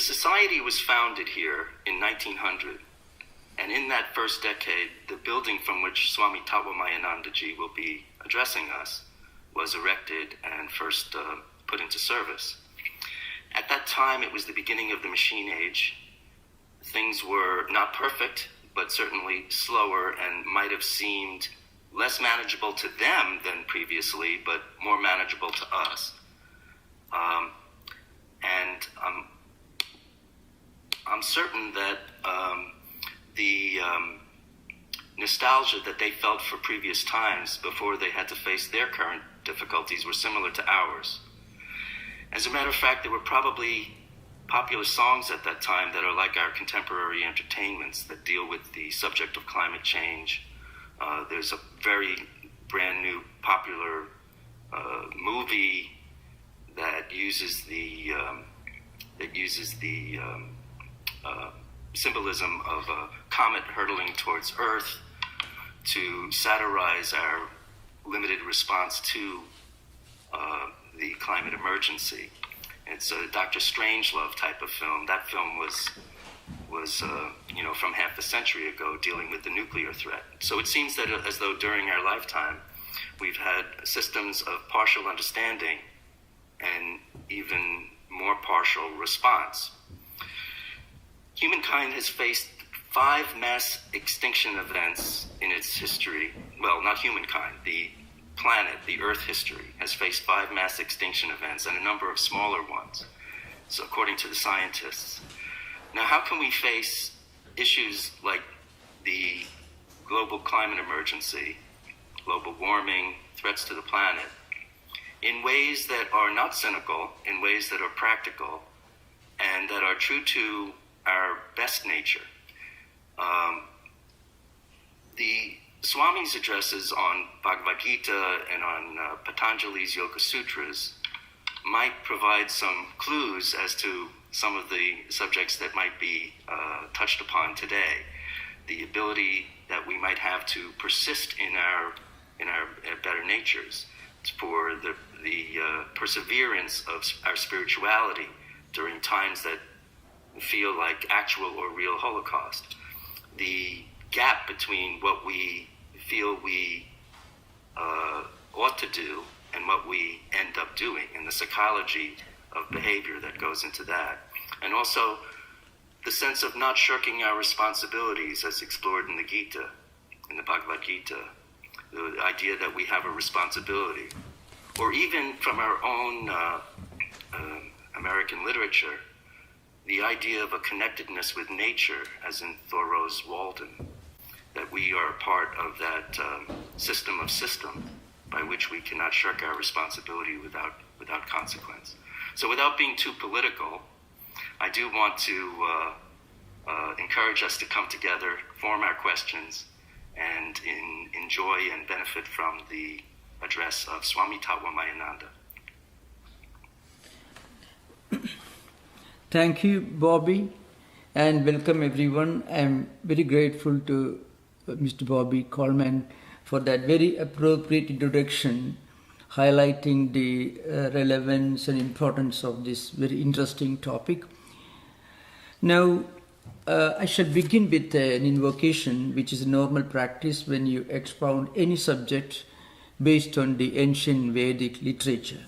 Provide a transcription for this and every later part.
society was founded here in 1900, and in that first decade, the building from which Swami Tattwamayananda ji will be addressing us was erected and first put into service. At that time, it was the beginning of the machine age. Things were not perfect, but certainly slower and might have seemed less manageable to them than previously, but more manageable to us. I'm certain that the nostalgia that they felt for previous times before they had to face their current difficulties were similar to ours. As a matter of fact, there were probably popular songs at that time that are like our contemporary entertainments that deal with the subject of climate change. There's a very brand new popular movie that uses the symbolism of a comet hurtling towards Earth to satirize our limited response to the climate emergency. It's a Dr. Strangelove type of film. That film was from half a century ago, dealing with the nuclear threat. So it seems that as though during our lifetime, we've had systems of partial understanding and even more partial response. Humankind has faced 5 mass extinction events in its history. Well, not humankind, the planet, the Earth history, has faced 5 mass extinction events and a number of smaller ones, so according to the scientists. Now, how can we face issues like the global climate emergency, global warming, threats to the planet, in ways that are not cynical, in ways that are practical, and that are true to our best nature? The Swami's addresses on Bhagavad Gita and on Patanjali's Yoga Sutras might provide some clues as to some of the subjects that might be touched upon today. The ability that we might have to persist in our better natures, for the perseverance of our spirituality during times that feel like actual or real Holocaust. The gap between what we feel we ought to do and what we end up doing, and the psychology of behavior that goes into that. And also the sense of not shirking our responsibilities as explored in the Gita, in the Bhagavad Gita, the idea that we have a responsibility. Or even from our own American literature, the idea of a connectedness with nature, as in Thoreau's Walden, that we are part of that system of system by which we cannot shirk our responsibility without consequence. So without being too political, I do want to encourage us to come together, form our questions, and enjoy and benefit from the address of Swami Tattwamayananda. Thank you, Bobby, and welcome everyone. I'm very grateful to Mr. Bobby Coleman for that very appropriate introduction, highlighting the relevance and importance of this very interesting topic. Now, I shall begin with an invocation, which is a normal practice when you expound any subject based on the ancient Vedic literature.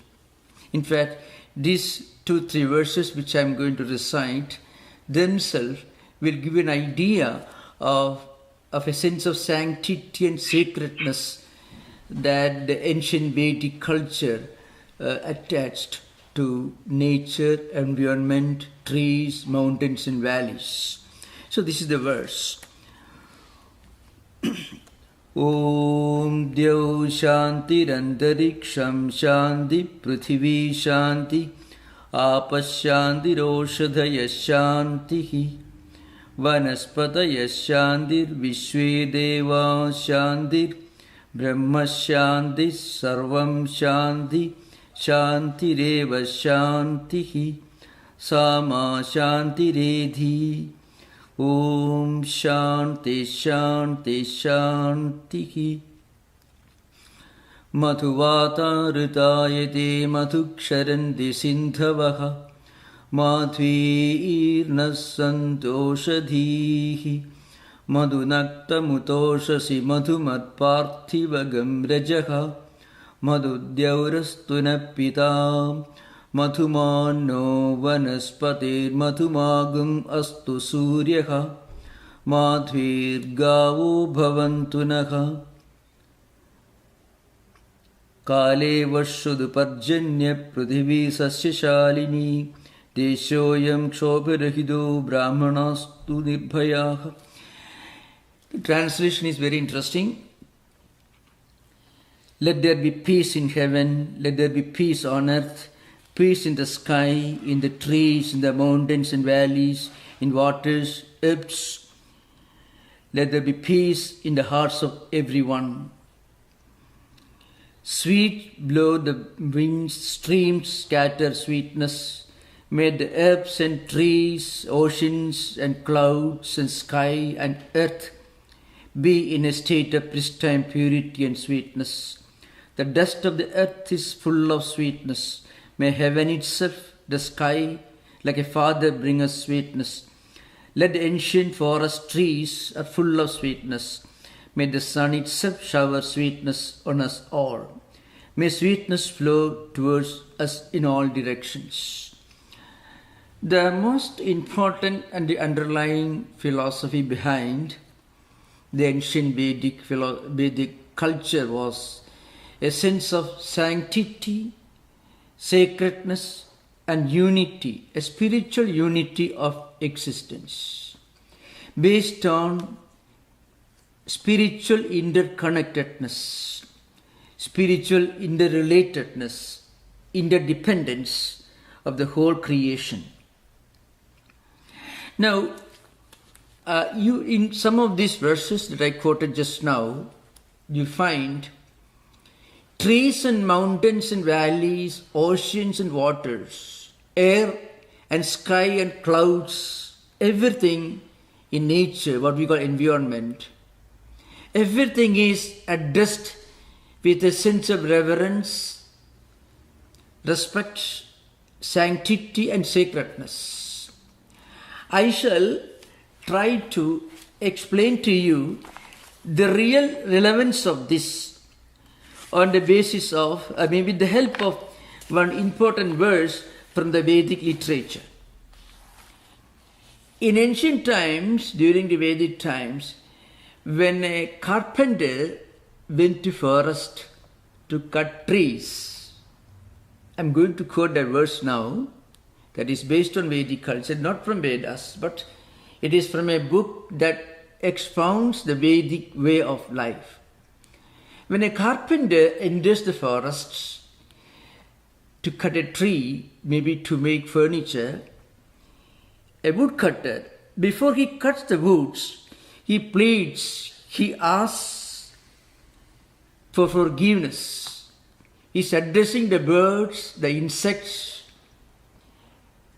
In fact, these 2-3 verses which I am going to recite themselves will give an idea of a sense of sanctity and sacredness that the ancient Vedic culture attached to nature, environment, trees, mountains and valleys. So this is the verse. Om Dhyau Shanti Rantariksham Shanti Prithvi Shanti Apashanti Roshadhaya Shanti Vanaspataya Shantir Vishwe Deva Shantir Brahma Shanti Sarvam Shanti Shantireva Shanti Sama Shantiredhi Om Shanti Shanti Shanti Madhuvata Ritayate Madhuksharanti Sindhavaha Madhvirna santoshadhihi Madhunakta mutoshasi madhumatparthivagam rajaha Madhudyaurastuna Madhumano vanaspatir madhumagam astu suryaha Madhvirgavo bhavantunaha Kale vashuduparjanya prithivi sasyashalini Deshoyam kshobhirahido brahmanastu nirbhayaha. The translation is very interesting. Let there be peace in heaven, let there be peace on earth, peace in the sky, in the trees, in the mountains and valleys, in waters, earths. Let there be peace in the hearts of everyone. Sweet blow the winds, streams scatter sweetness. May the herbs and trees, oceans and clouds and sky and earth be in a state of pristine purity and sweetness. The dust of the earth is full of sweetness. May heaven itself, the sky, like a father bring us sweetness. Let the ancient forest trees are full of sweetness. May the sun itself shower sweetness on us all. May sweetness flow towards us in all directions. The most important and the underlying philosophy behind the ancient Vedic culture was a sense of sanctity, sacredness and unity, a spiritual unity of existence based on spiritual interconnectedness, spiritual interrelatedness, interdependence of the whole creation. Now, in some of these verses that I quoted just now, you find trees and mountains and valleys, oceans and waters, air and sky and clouds, everything in nature, what we call environment, everything is addressed with a sense of reverence, respect, sanctity and sacredness. I shall try to explain to you the real relevance of this on the basis of, maybe with the help of one important verse from the Vedic literature. In ancient times, during the Vedic times, when a carpenter went to forest to cut trees, I'm going to quote that verse now, that is based on Vedic culture, not from Vedas, but it is from a book that expounds the Vedic way of life. When a carpenter enters the forest to cut a tree, maybe to make furniture, a woodcutter, before he cuts the woods, he pleads, he asks for forgiveness. He's addressing the birds, the insects,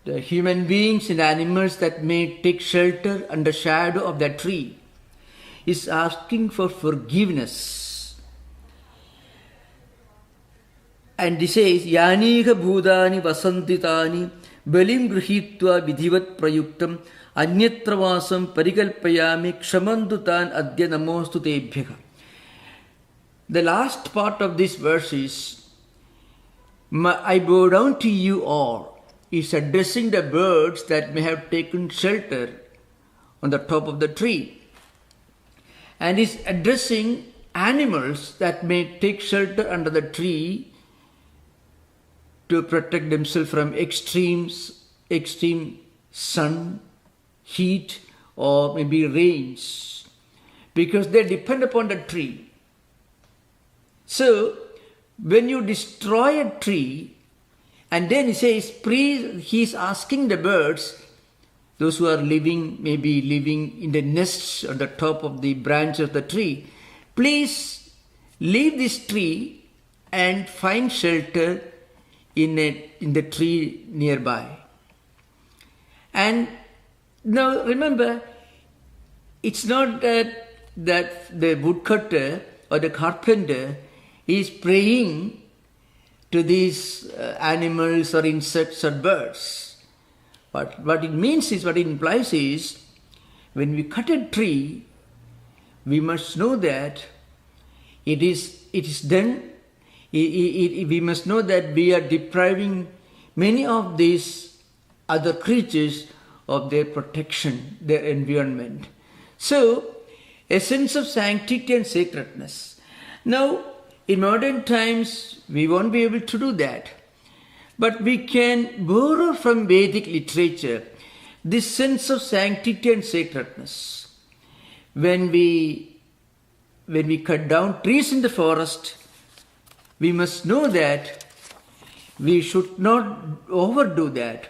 the human beings and animals that may take shelter under shadow of that tree. He's asking for forgiveness. And he says, Yaniha bhudani vasantitani balim grihitva vidhivat prayuktam anyatravasam parikalpayami kshamandutan adya namostu tebhyaha. The last part of this verse is, I bow down to you all. Is addressing the birds that may have taken shelter on the top of the tree. And is addressing animals that may take shelter under the tree to protect themselves from extreme sun, heat, or maybe rains, because they depend upon the tree. So, when you destroy a tree, and then he says, he's asking the birds, those who are maybe living in the nests on the top of the branch of the tree, please leave this tree and find shelter in the tree nearby. And now remember, it's not that the woodcutter or the carpenter is praying to these animals or insects or birds. What it means is, what it implies is, when we cut a tree, we must know that it is done. We must know that we are depriving many of these other creatures of their protection, their environment. So, a sense of sanctity and sacredness. Now, in modern times, we won't be able to do that. But we can borrow from Vedic literature this sense of sanctity and sacredness. When we cut down trees in the forest, we must know that we should not overdo that.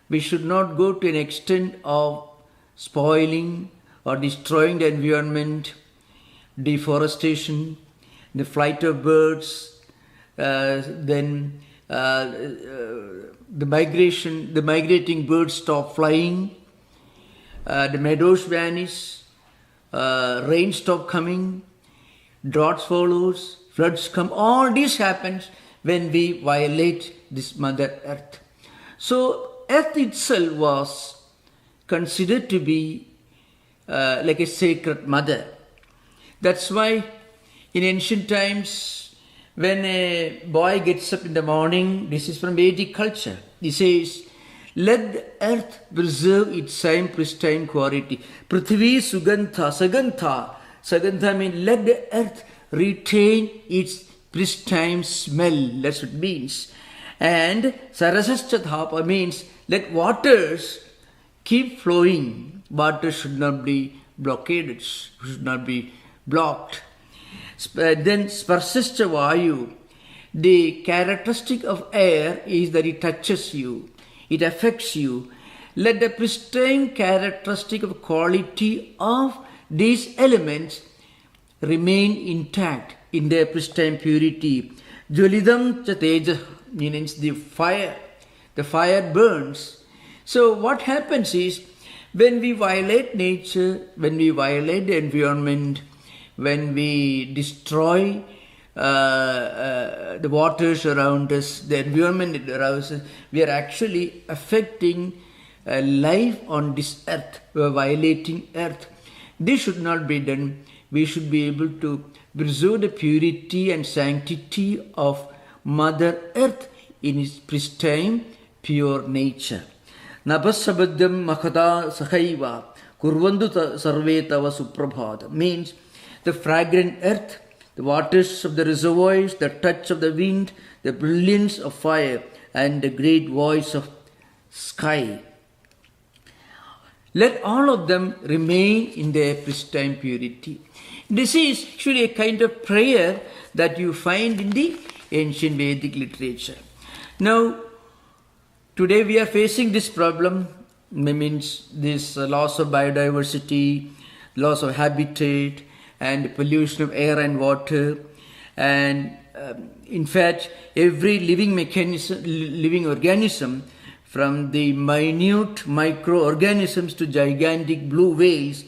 We should not go to an extent of spoiling or destroying the environment, deforestation, the flight of birds, then the migrating birds stop flying, the meadows vanish, rain stop coming, droughts follows, floods come. All this happens when we violate this Mother Earth. So Earth itself was considered to be like a sacred mother. That's why in ancient times, when a boy gets up in the morning, this is from Vedic culture, he says, let the earth preserve its same pristine quality. Prithvi sugantha, sagantha. Sagantha means let the earth retain its pristine smell. That's what it means. And sarasascha dhapa means let waters keep flowing. Water should not be blockaded, should not be blocked. Then sparsascha vayu. The characteristic of air is that it touches you, it affects you. Let the pristine characteristic of quality of these elements remain intact in their pristine purity. Jvalidam cha teja means the fire burns. So what happens is, when we violate nature, when we violate the environment, when we destroy the waters around us, the environment around us, we are actually affecting life on this earth. We are violating earth. This should not be done. We should be able to preserve the purity and sanctity of Mother Earth in its pristine, pure nature. Napasabadyam makhata sakhaiva kurvandu sarve tava suprabhata means the fragrant earth, the waters of the reservoirs, the touch of the wind, the brilliance of fire, and the great voice of sky. Let all of them remain in their pristine purity. This is actually a kind of prayer that you find in the ancient Vedic literature. Now, today we are facing this problem, means this loss of biodiversity, loss of habitat, and pollution of air and water, and in fact every living organism, from the minute microorganisms to gigantic blue whales,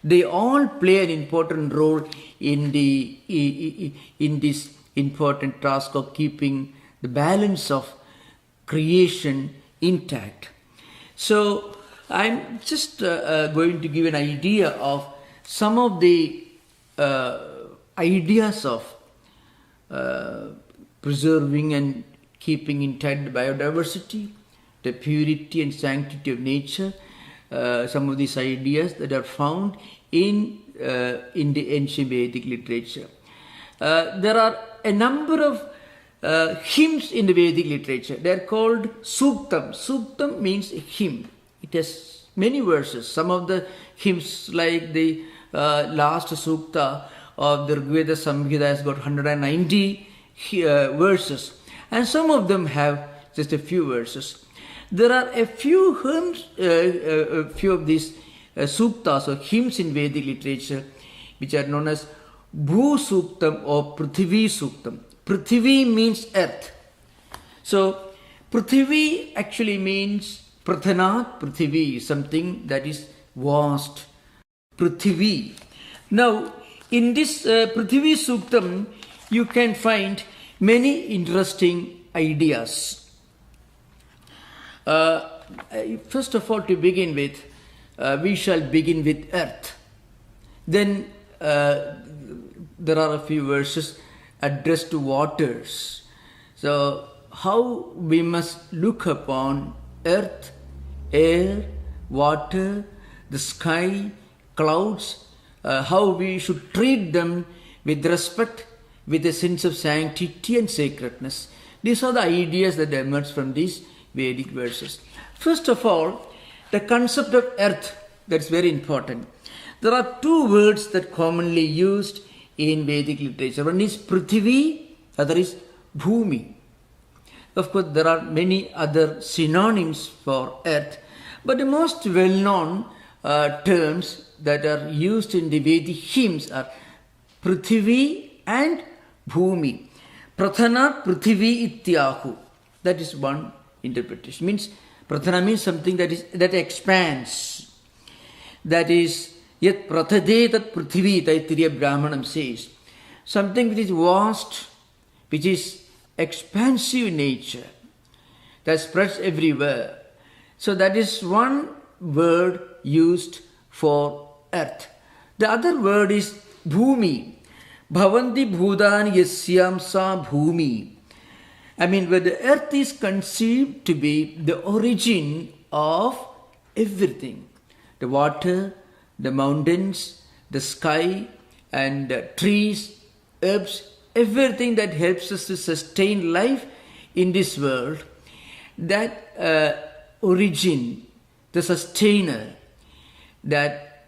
they all play an important role in this important task of keeping the balance of creation intact. So I'm just going to give an idea of some of the ideas of preserving and keeping intact the biodiversity, the purity and sanctity of nature, some of these ideas that are found in the ancient Vedic literature. There are a number of hymns in the Vedic literature. They are called suktam. Suktam means a hymn. It has many verses. Some of the hymns, like the last sukta of the Rigveda Samhita, has got 190 verses, and some of them have just a few verses. There are a few hymns, a few of these suktas or hymns in Vedic literature, which are known as Bhu Suktam or Prithvi Suktam. Prithvi means earth. So Prithvi actually means Prathanat Prithvi, something that is vast. Prithvi. Now, in this Prithvi Suktam, you can find many interesting ideas. first of all, to begin with, we shall begin with earth. Then there are a few verses addressed to waters. So how we must look upon earth, air, water, the sky, clouds, how we should treat them with respect, with a sense of sanctity and sacredness. These are the ideas that emerge from these Vedic verses. First of all, the concept of earth, that's very important. There are two words that commonly used in Vedic literature. One is Prithvi, other is Bhumi. Of course, there are many other synonyms for earth, but the most well-known terms that are used in the Vedic hymns are Prithvi and Bhumi. Prathana Prithvi Ityahu. That is one interpretation. Means Prathana means something that expands. That is Yat Prathade Tat Prithvi, Taittiriya Brahmanam says. Something which is vast, which is expansive in nature, that spreads everywhere. So that is one word used for earth. The other word is Bhumi. Bhavanti Bhudani Yasyam Sa Bhumi. I mean, where the earth is conceived to be the origin of everything. The water, the mountains, the sky, and trees, herbs, everything that helps us to sustain life in this world, that origin, the sustainer, that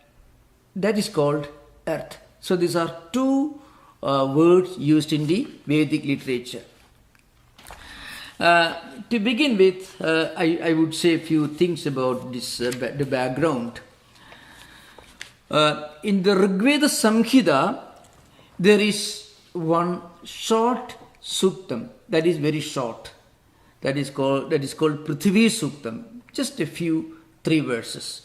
is called earth. So these are two words used in the Vedic literature. To begin with, I would say a few things about this, the background. In the Rigveda Samhita, there is one short suktam that is very short. That is called Prithvi Suktam. Just a few, 3 verses.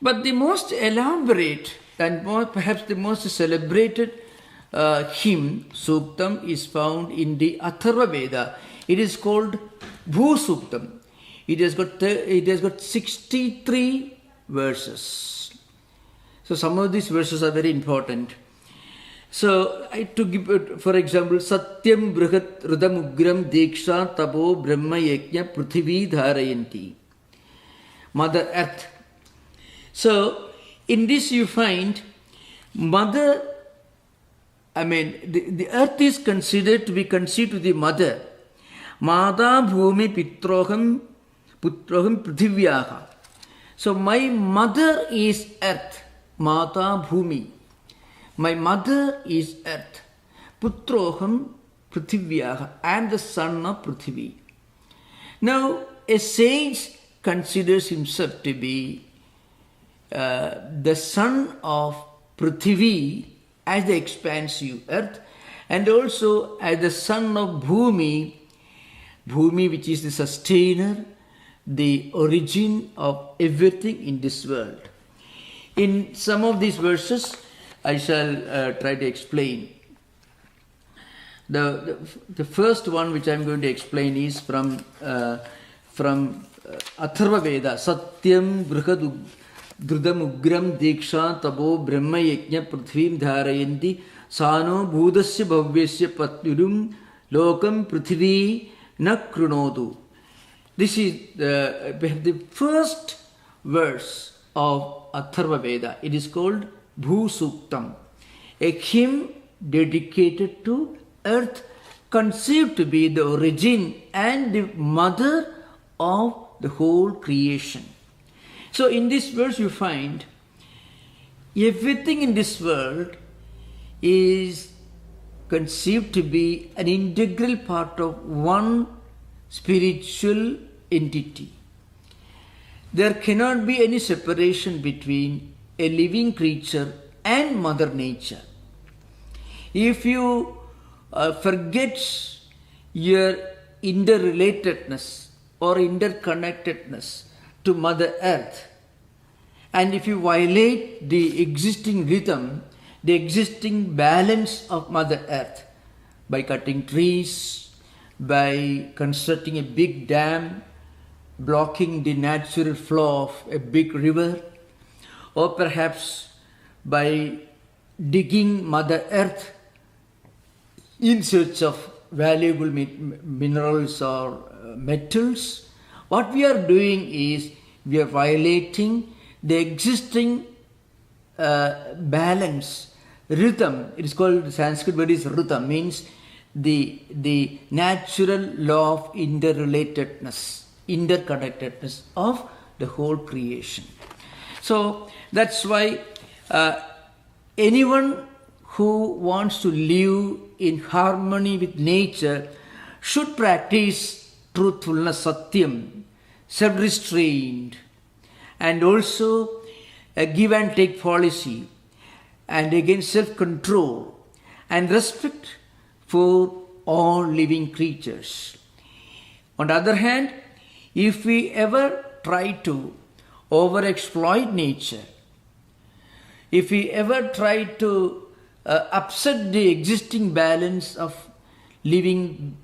But the most elaborate and perhaps the most celebrated hymn, Suktam, is found in the Atharva Veda. It is called Bhu Suktam. It has got 63 verses. So some of these verses are very important. So to give, for example, Satyam Brihat Rudam Diksha Tabo Brahma Yajna Prithvi Dharayanti. Mother Earth. So in this you find mother, the earth is considered to be conceived to the mother. Mada Bhumi Pitroham Prithivyaha. So my mother is earth. Mata Bhumi. My mother is earth. Putroham Prithivyaha. I am the son of Prithvi. Now a sage considers himself to be the son of Prithvi as the expansive earth, and also as the son of Bhumi, which is the sustainer, the origin of everything in this world. In some of these verses, I shall try to explain. The first one which I am going to explain is from Atharva Veda. Satyam Brihad Drudam Ugram Diksha Tabo Brahma Yajna Prithvim Dharayanti Sano Bhudasya Bhavyasya Patnurum Lokam Prithvi Na Krunodu. This is the first verse of Atharva Veda. It is called Bhu Suktam, a hymn dedicated to earth, conceived to be the origin and the mother of the whole creation. So in this verse you find everything in this world is conceived to be an integral part of one spiritual entity. There cannot be any separation between a living creature and Mother Nature. If you forget your interrelatedness or interconnectedness to Mother Earth, and if you violate the existing rhythm, the existing balance of Mother Earth by cutting trees, by constructing a big dam, blocking the natural flow of a big river, or perhaps by digging Mother Earth in search of valuable minerals or metals. What we are doing is we are violating the existing balance, rhythm. It is called, the Sanskrit word is rhythm, means the natural law of interrelatedness, interconnectedness of the whole creation. So that's why anyone who wants to live in harmony with nature should practice truthfulness, satyam, self-restraint, and also a give and take policy, and again self-control and respect for all living creatures. On the other hand, if we ever try to overexploit nature, if we ever try to upset the existing balance of living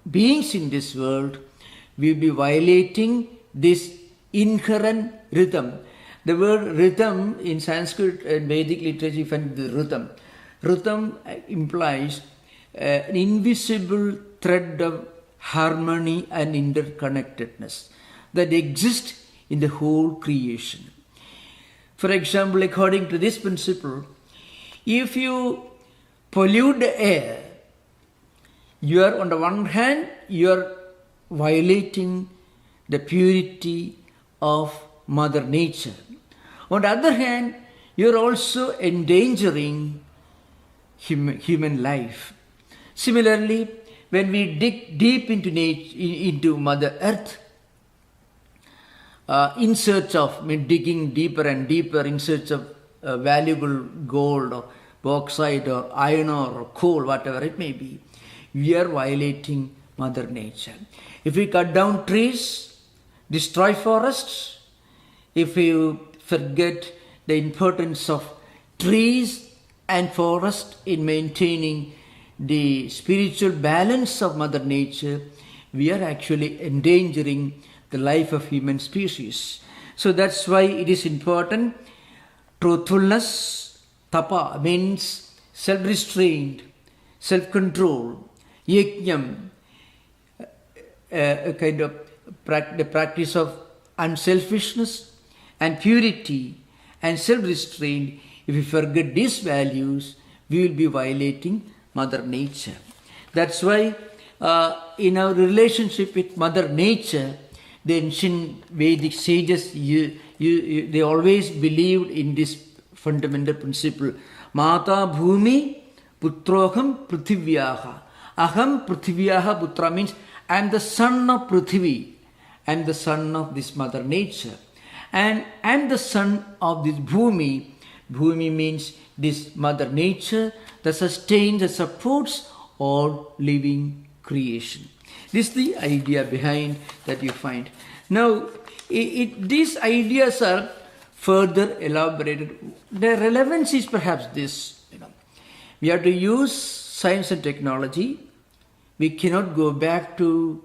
beings in this world, we will be violating this inherent rhythm. The word rhythm in Sanskrit and Vedic literature, you find the rhythm. Rhythm implies an invisible thread of harmony and interconnectedness that exists in the whole creation. For example, according to this principle, if you pollute the air, you are, on the one hand, you are violating the purity of Mother Nature. On the other hand, you are also endangering human life. Similarly, when we dig deep into nature, into Mother Earth, in search of, digging deeper and deeper in search of valuable gold or bauxite or iron ore or coal, whatever it may be, we are violating Mother Nature. If we cut down trees, destroy forests, if we forget the importance of trees and forest in maintaining the spiritual balance of Mother Nature, we are actually endangering the life of human species. So that's why it is important. Truthfulness, tapa, means self-restraint, self-control, yajnam, a kind of the practice of unselfishness and purity and self-restraint. If we forget these values, we will be violating Mother Nature. That's why in our relationship with Mother Nature, the ancient Vedic sages, they always believed in this fundamental principle. Mata Bhumi Putroham Prithivyaha. Aham Prithivyaha Putra means I am the son of Prithvi. I am the son of this Mother Nature. And I am the son of this Bhumi. Bhumi means this Mother Nature that sustains and supports all living creation. This is the idea behind that you find. Now, these ideas are further elaborated. Their relevance is perhaps this. We have to use science and technology. We cannot go back to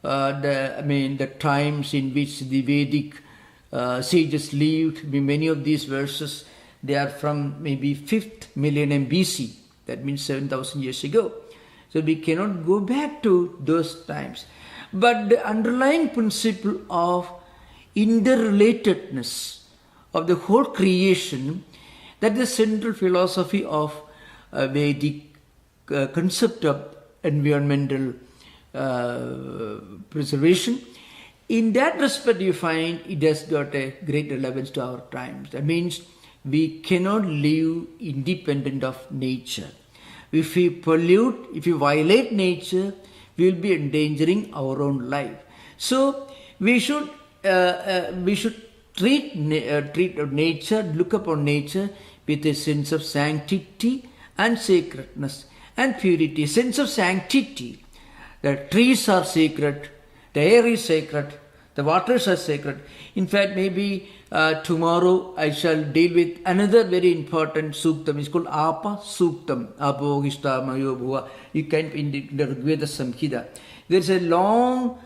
the times in which the Vedic sages lived. Many of these verses, they are from maybe 5th millennium BC. That means 7,000 years ago. So we cannot go back to those times. But the underlying principle of interrelatedness of the whole creation, that is the central philosophy of Vedic concept of environmental preservation. In that respect, you find it has got a great relevance to our times. That means we cannot live independent of nature. If we pollute, if we violate nature, we will be endangering our own life. So we should treat nature, look upon nature with a sense of sanctity and sacredness and purity. Sense of sanctity. The trees are sacred, the air is sacred, the waters are sacred. In fact, maybe tomorrow I shall deal with another very important suktam. It's called Apa Suktam. Apogishta Mayo Bhuva. You can in the Veda Samhita. There's a long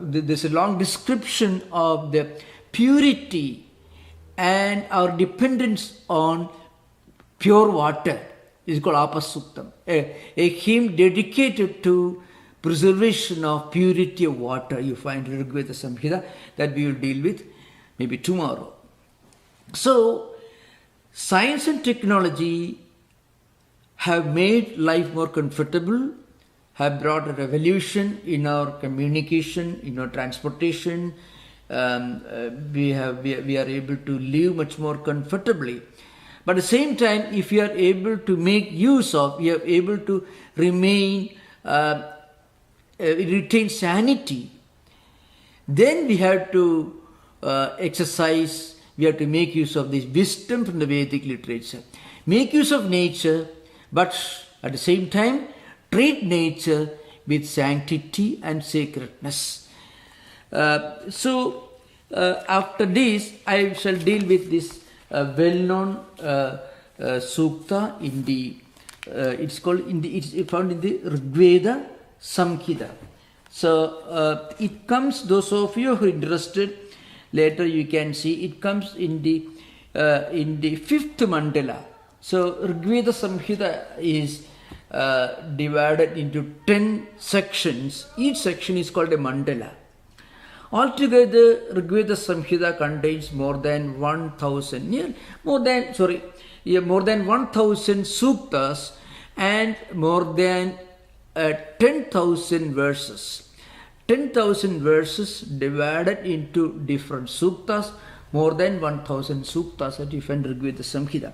there's a long description of the purity and our dependence on pure water. It's called Apasuktam, a hymn dedicated to preservation of purity of water. You find Rigveda Samhita that we will deal with maybe tomorrow. So, science and technology have made life more comfortable, have brought a revolution in our communication, in our transportation. We are able to live much more comfortably. But at the same time, if you are able to make use of, you are able to retain sanity, then we have to exercise, we have to make use of this wisdom from the Vedic literature. Make use of nature, but at the same time, treat nature with sanctity and sacredness. After this, I shall deal with this well-known sukta in the. It's found in the Rigveda Samhita. So it comes. Those of you who are interested, later you can see it comes in the fifth mandala. So Rigveda Samhita is divided into 10 sections. Each section is called a mandala. Altogether, Rigveda Samhita contains more than 1,000 suktas and more than 10,000 verses. 10,000 verses divided into different suktas, more than 1,000 suktas that you find in Rigveda Samhita.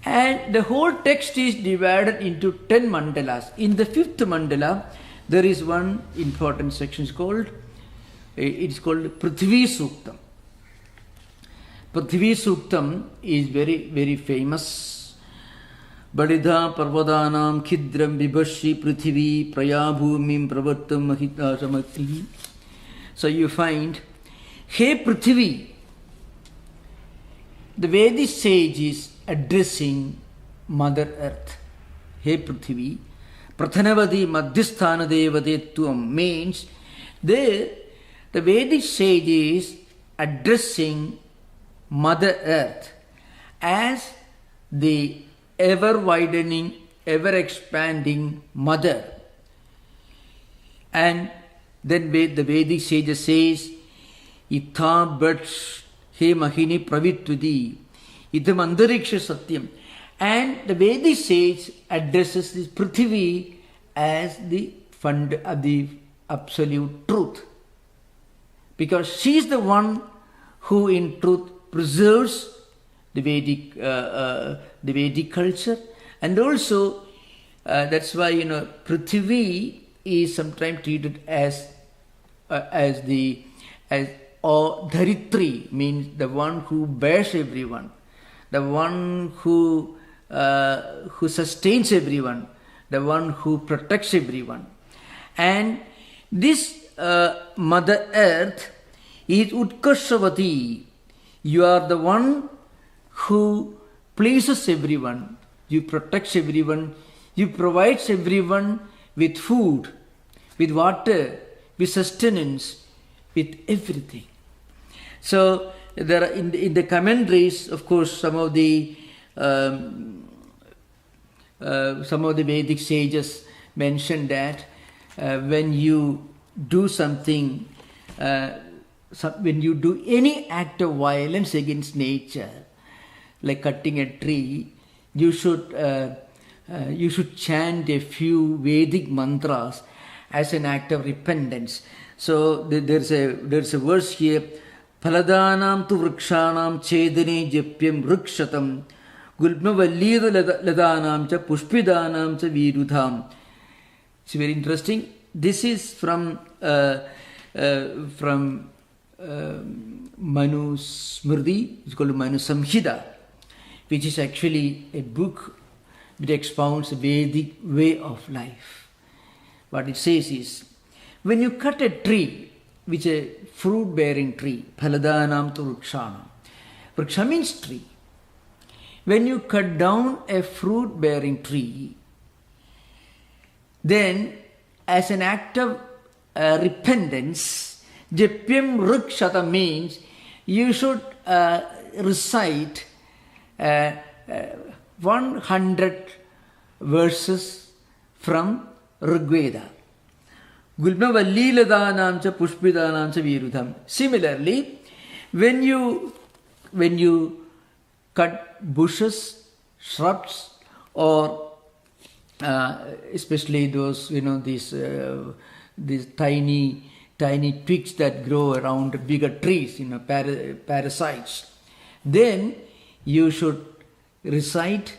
And the whole text is divided into 10 mandalas. In the fifth mandala, there is one important section called Prithvi Suktam. Prithvi Suktam is very, very famous. Badidha Parvadanam Khidram Vibhashi Prithvi Prayabhumim Pravattam Mahita Samati. So you find, Hey Prithvi, the Vedic sage is addressing Mother Earth. Hey Prithvi, Prathanavadi Madhyasthana Devatetvam means the Vedic sage is addressing Mother Earth as the ever-widening, ever-expanding mother. And then the Vedic sage says, Itha Bats He Mahini Pravitvidi, Idam Andariksha Satyam. And the Vedic sage addresses this Prithvi as the absolute truth. Because she is the one who in truth preserves the Vedic culture, and also that's why Prithvi is sometimes treated as Dharitri, means the one who bears everyone, the one who sustains everyone, the one who protects everyone. And this Mother Earth is Utkarshavati. You are the one who pleases everyone, you protect everyone, you provide everyone with food, with water, with sustenance, with everything. So there are in the commentaries, of course, some of the Vedic sages mention that when you do something, when you do any act of violence against nature, like cutting a tree, you should chant a few Vedic mantras as an act of repentance. So there's a verse here, Paladanam tu vrikshanam chedane japyam vrikshatam gulma vallida ladanam cha pushpidanam cha virudham. It's very interesting. This is from Manu Smriti. It's called Manu Samhita, which is actually a book which expounds the Vedic way of life. What it says is, when you cut a tree, which is a fruit-bearing tree, Paladanam tu vrikshanam. Vriksha means tree. When you cut down a fruit-bearing tree, then as an act of repentance, Japyam Rukshata means you should recite 100 verses from Rigveda. Gulma Valliladanam cha Pushpidanam cha Virudham. Similarly, when you cut bushes, shrubs, or especially those, these tiny twigs that grow around bigger trees, parasites, then you should recite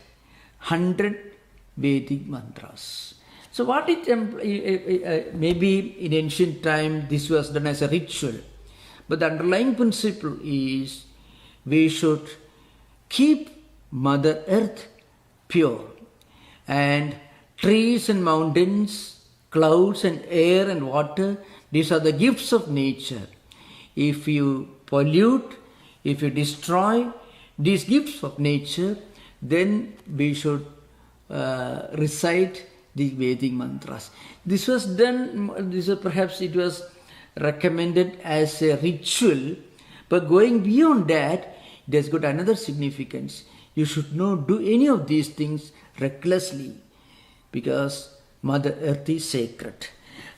100 Vedic mantras. So what maybe in ancient time this was done as a ritual, but the underlying principle is we should keep Mother Earth pure, and trees and mountains, clouds and air and water, these are the gifts of nature. If you pollute, if you destroy these gifts of nature, then we should recite the Vedic mantras. This was done, perhaps it was recommended as a ritual, but going beyond that, it has got another significance. You should not do any of these things recklessly, because Mother Earth is sacred.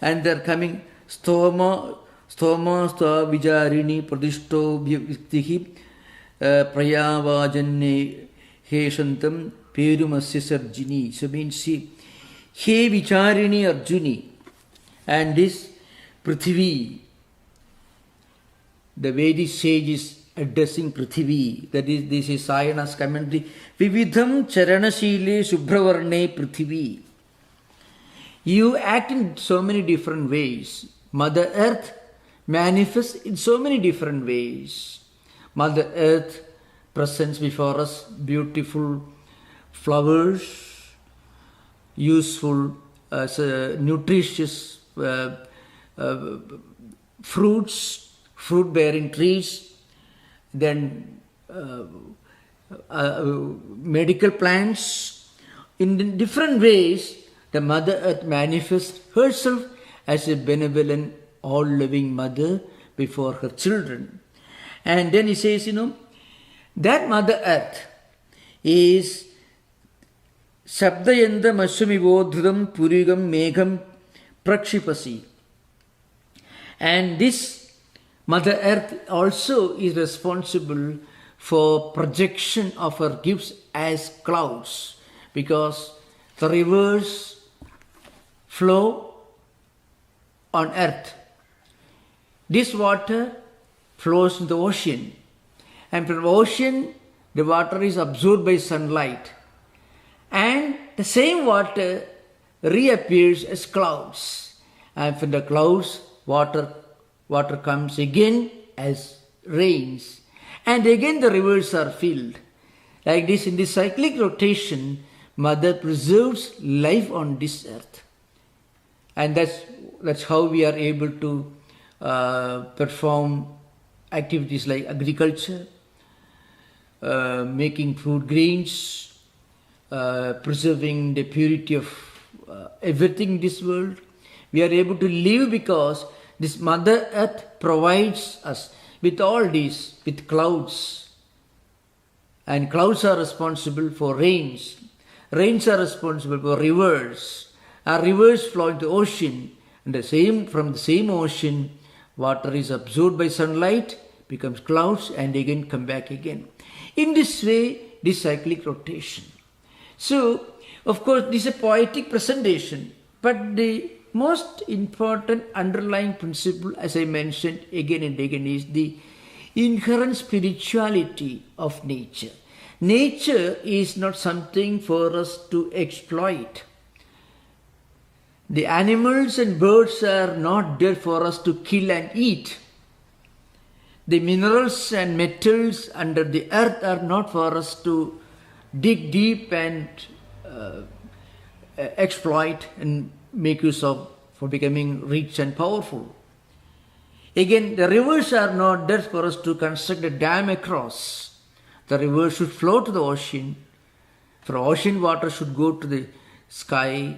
And they are coming Stoma Stva Vijarini Pradishto Viktihi Prayavajanne Heshantam Perumasya Sarjini. So means He Vicharini Arjuni, and this Prithvi, the Vedic sages addressing Prithvi, that is, this is Sayana's commentary. Vividham Charanashile Subhravarne Prithvi. You act in so many different ways. Mother Earth manifests in so many different ways. Mother Earth presents before us beautiful flowers, useful, nutritious fruits, fruit-bearing trees, then medical plants. In different ways, the Mother Earth manifests herself as a benevolent, all-loving mother before her children. And then he says, that Mother Earth is Sabdayanda Mashumivodhudam Purigam Megham Prakshipasi. And this Mother Earth also is responsible for projection of her gifts as clouds, because the rivers flow on earth. This water flows in the ocean, and from the ocean the water is absorbed by sunlight, and the same water reappears as clouds, and from the clouds water comes again as rains, and again the rivers are filled. Like this, in this cyclic rotation, Mother preserves life on this earth. And that's how we are able to perform activities like agriculture, making food grains, preserving the purity of everything in this world. We are able to live because this Mother Earth provides us with all these, with clouds. And clouds are responsible for rains. Rains are responsible for rivers. Our rivers flow into the ocean, and from the same ocean, water is absorbed by sunlight, becomes clouds, and again come back again. In this way, this cyclic rotation. So, of course, this is a poetic presentation, but the most important underlying principle, as I mentioned again and again, is the inherent spirituality of nature. Nature is not something for us to exploit. The animals and birds are not there for us to kill and eat. The minerals and metals under the earth are not for us to dig deep and exploit and make use of for becoming rich and powerful. Again, the rivers are not there for us to construct a dam across. The river should flow to the ocean. For ocean water should go to the sky,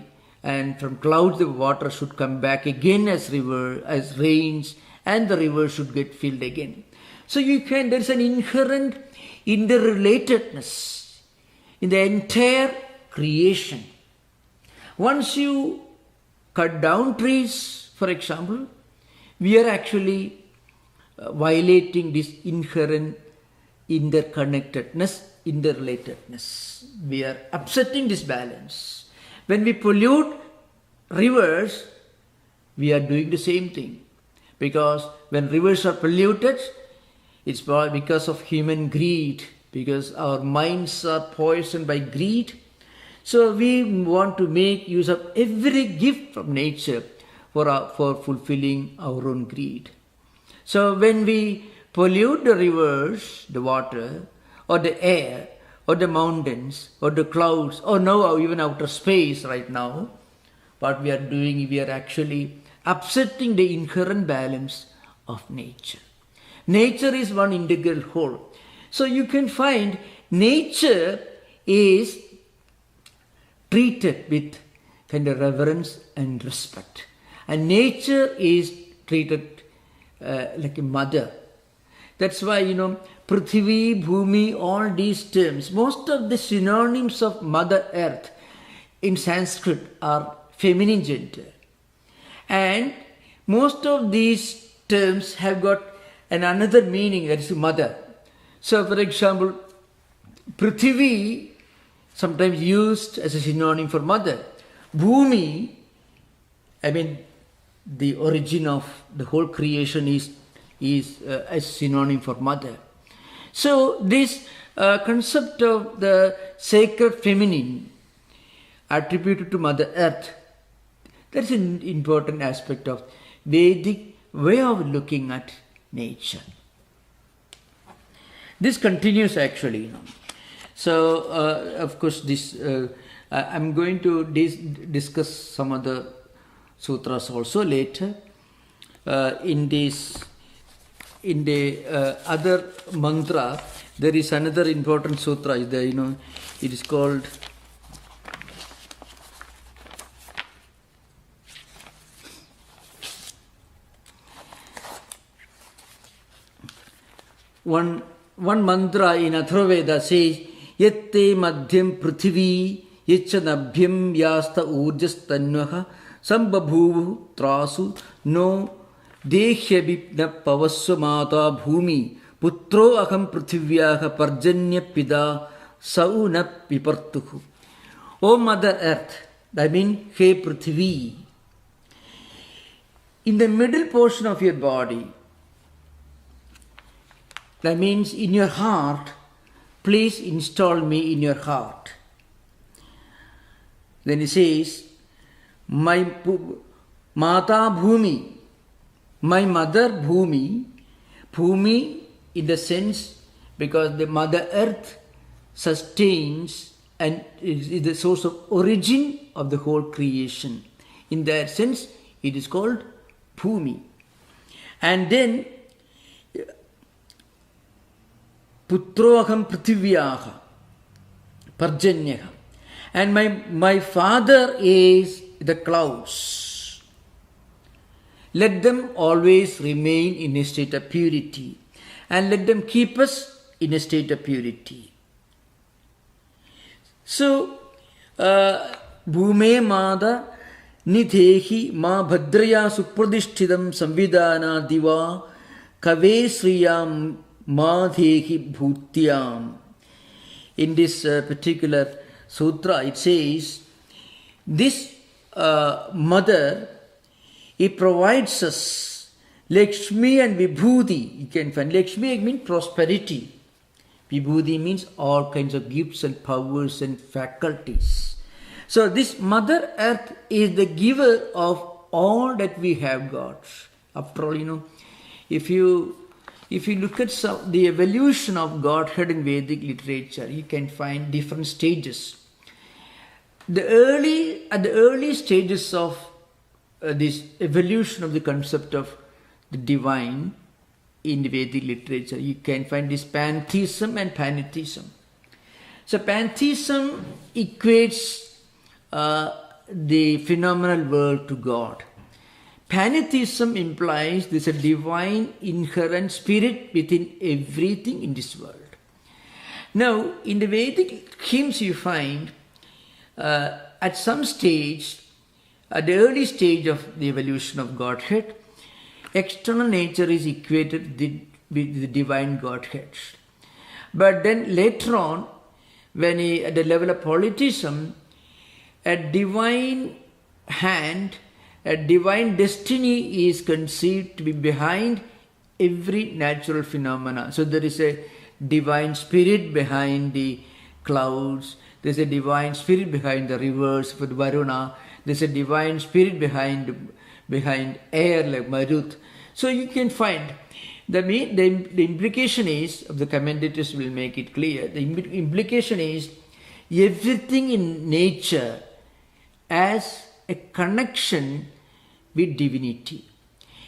and from clouds the water should come back again as river, as rains, and the river should get filled again. So there's an inherent interrelatedness in the entire creation. Once you cut down trees, for example, we are actually violating this inherent interconnectedness, interrelatedness. We are upsetting this balance. When we pollute rivers, we are doing the same thing. Because when rivers are polluted, it's because of human greed, because our minds are poisoned by greed. So we want to make use of every gift from nature for fulfilling our own greed. So when we pollute the rivers, the water, or the air, or the mountains, or the clouds, or now even outer space right now, what we are doing, we are actually upsetting the inherent balance of nature. Nature is one integral whole. So you can find nature is treated with kind of reverence and respect. And nature is treated like a mother. That's why, Prithvi, Bhumi, all these terms, most of the synonyms of Mother Earth in Sanskrit are feminine gender. And most of these terms have got another meaning, that is mother. So, for example, Prithvi, sometimes used as a synonym for mother. Bhumi, the origin of the whole creation is a synonym for mother. So this concept of the sacred feminine attributed to Mother Earth, that's an important aspect of Vedic way of looking at nature. This continues actually. So of course this I'm going to discuss some other sutras also later. In the other mantra, there is another important sutra. It is called one mantra in Atharvaveda says, Yatte madhyam prithvi yachanabhyam yasta urjas tanvaha sambabhuvu trasu no dehyabhipna pavasva mata bhumi putro aham prithivyaha parjanya pida sauna pipartuhu. O Mother Earth, hey Prithvi, in the middle portion of your body, that means in your heart, please install me in your heart. Then he says, my Mata Bhumi, my mother Bhumi, Bhumi in the sense because the Mother Earth sustains and is the source of origin of the whole creation. In that sense, it is called Bhumi. And then Putroham Prithivyaha, Parjanyaha. And my father is the clouds. Let them always remain in a state of purity. And let them keep us in a state of purity. So, Bhume Mada Nithehi Ma Bhadraya Supradisthidam Samvidana Diva Kave Sriyam Madhehi Bhutyam. In this particular sutra, it says, this mother, it provides us Lakshmi and Vibhuti. You can find Lakshmi means prosperity. Vibhuti means all kinds of gifts and powers and faculties. So this Mother Earth is the giver of all that we have got. After all, if you look at the evolution of Godhead in Vedic literature, you can find different stages. At the early stages of this evolution of the concept of the divine in the Vedic literature, you can find this pantheism and pantheism. So pantheism equates the phenomenal world to God. Pantheism implies there's a divine inherent spirit within everything in this world. Now, in the Vedic hymns you find at some stage, at the early stage of the evolution of Godhead, external nature is equated with the divine Godhead. But then later on, when at the level of polytheism, a divine hand, a divine destiny is conceived to be behind every natural phenomena. So there is a divine spirit behind the clouds, there's a divine spirit behind the rivers for the Varuna, there's a divine spirit behind air like Marut. So you can find the implication is, of the commentators will make it clear, the implication is everything in nature as a connection with divinity.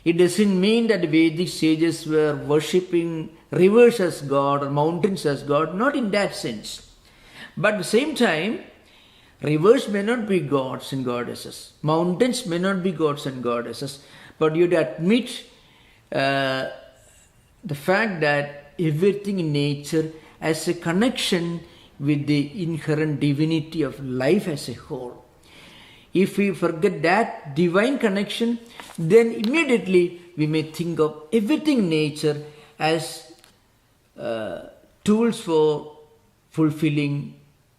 It doesn't mean that the Vedic sages were worshipping rivers as God or mountains as God, not in that sense. But at the same time, rivers may not be gods and goddesses, mountains may not be gods and goddesses, but you'd admit the fact that everything in nature has a connection with the inherent divinity of life as a whole. If we forget that divine connection, then immediately we may think of everything in nature as tools for fulfilling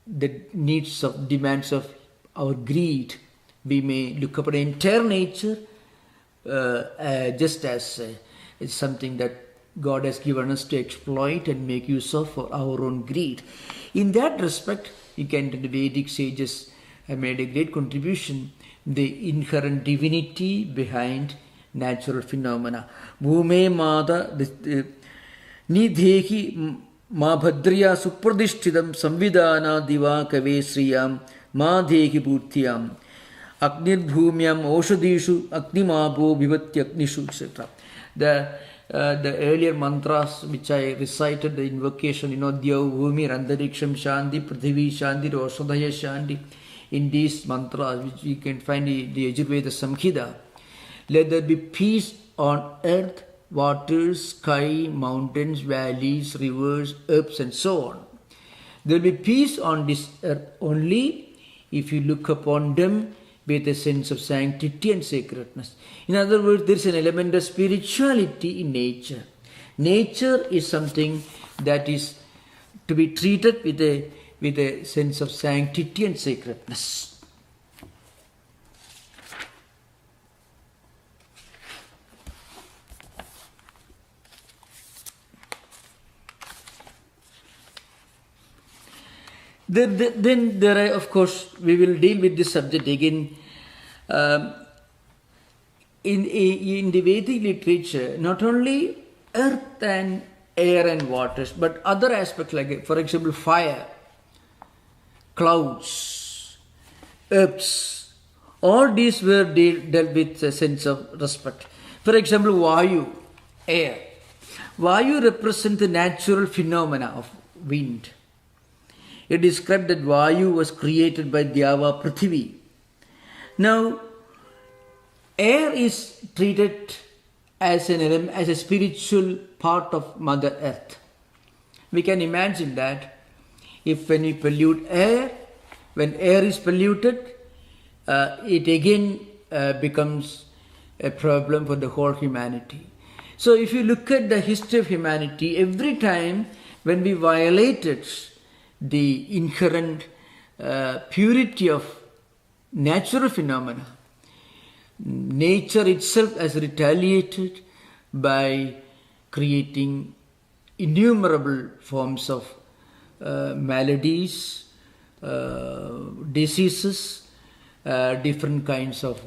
the needs of demands of our greed. We may look upon entire nature just as it's something that God has given us to exploit and make use of for our own greed. In that respect, you can, the Vedic sages have made a great contribution, the inherent divinity behind natural phenomena. Bhume Mada Nidhehi Ma Bhadriya Supradishthidam Samvidana Diva Kave Sriyam Ma Dhehi Bhutiyam Agnir Bhumyam Oshadishu Agnimabo Vivatya Agnishu, etc. The earlier mantras which I recited, the invocation, Dyav Bhumi Randariksham Shanti Prithivi Shanti Oshadaya Shanti. In these mantras, which you can find in the Yajurveda Samhita, let there be peace on earth, waters, sky, mountains, valleys, rivers, herbs, and so on. There will be peace on this earth only if you look upon them with a sense of sanctity and sacredness. In other words, there is an element of spirituality in nature. Nature is something that is to be treated with a sense of sanctity and sacredness. Then there are, of course, we will deal with this subject again. In the Vedic literature, not only earth and air and waters, but other aspects like, for example, fire, clouds, herbs, all these were dealt with a sense of respect. For example, Vayu, air. Vayu represents the natural phenomena of wind. It is described that Vayu was created by Dyava Prithivi. Now, air is treated as a spiritual part of Mother Earth. We can imagine that when we pollute air, when air is polluted, it again becomes a problem for the whole humanity. So if you look at the history of humanity, every time when we violated the inherent purity of natural phenomena, nature itself has retaliated by creating innumerable forms of maladies, diseases, different kinds of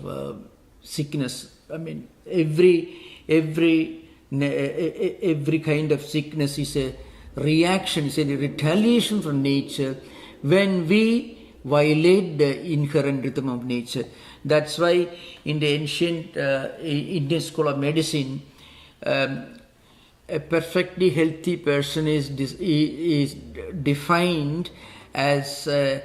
sickness. I mean, every kind of sickness is a reaction, is a retaliation from nature when we violate the inherent rhythm of nature. That's why in the ancient Indian school of medicine, a perfectly healthy person is defined as a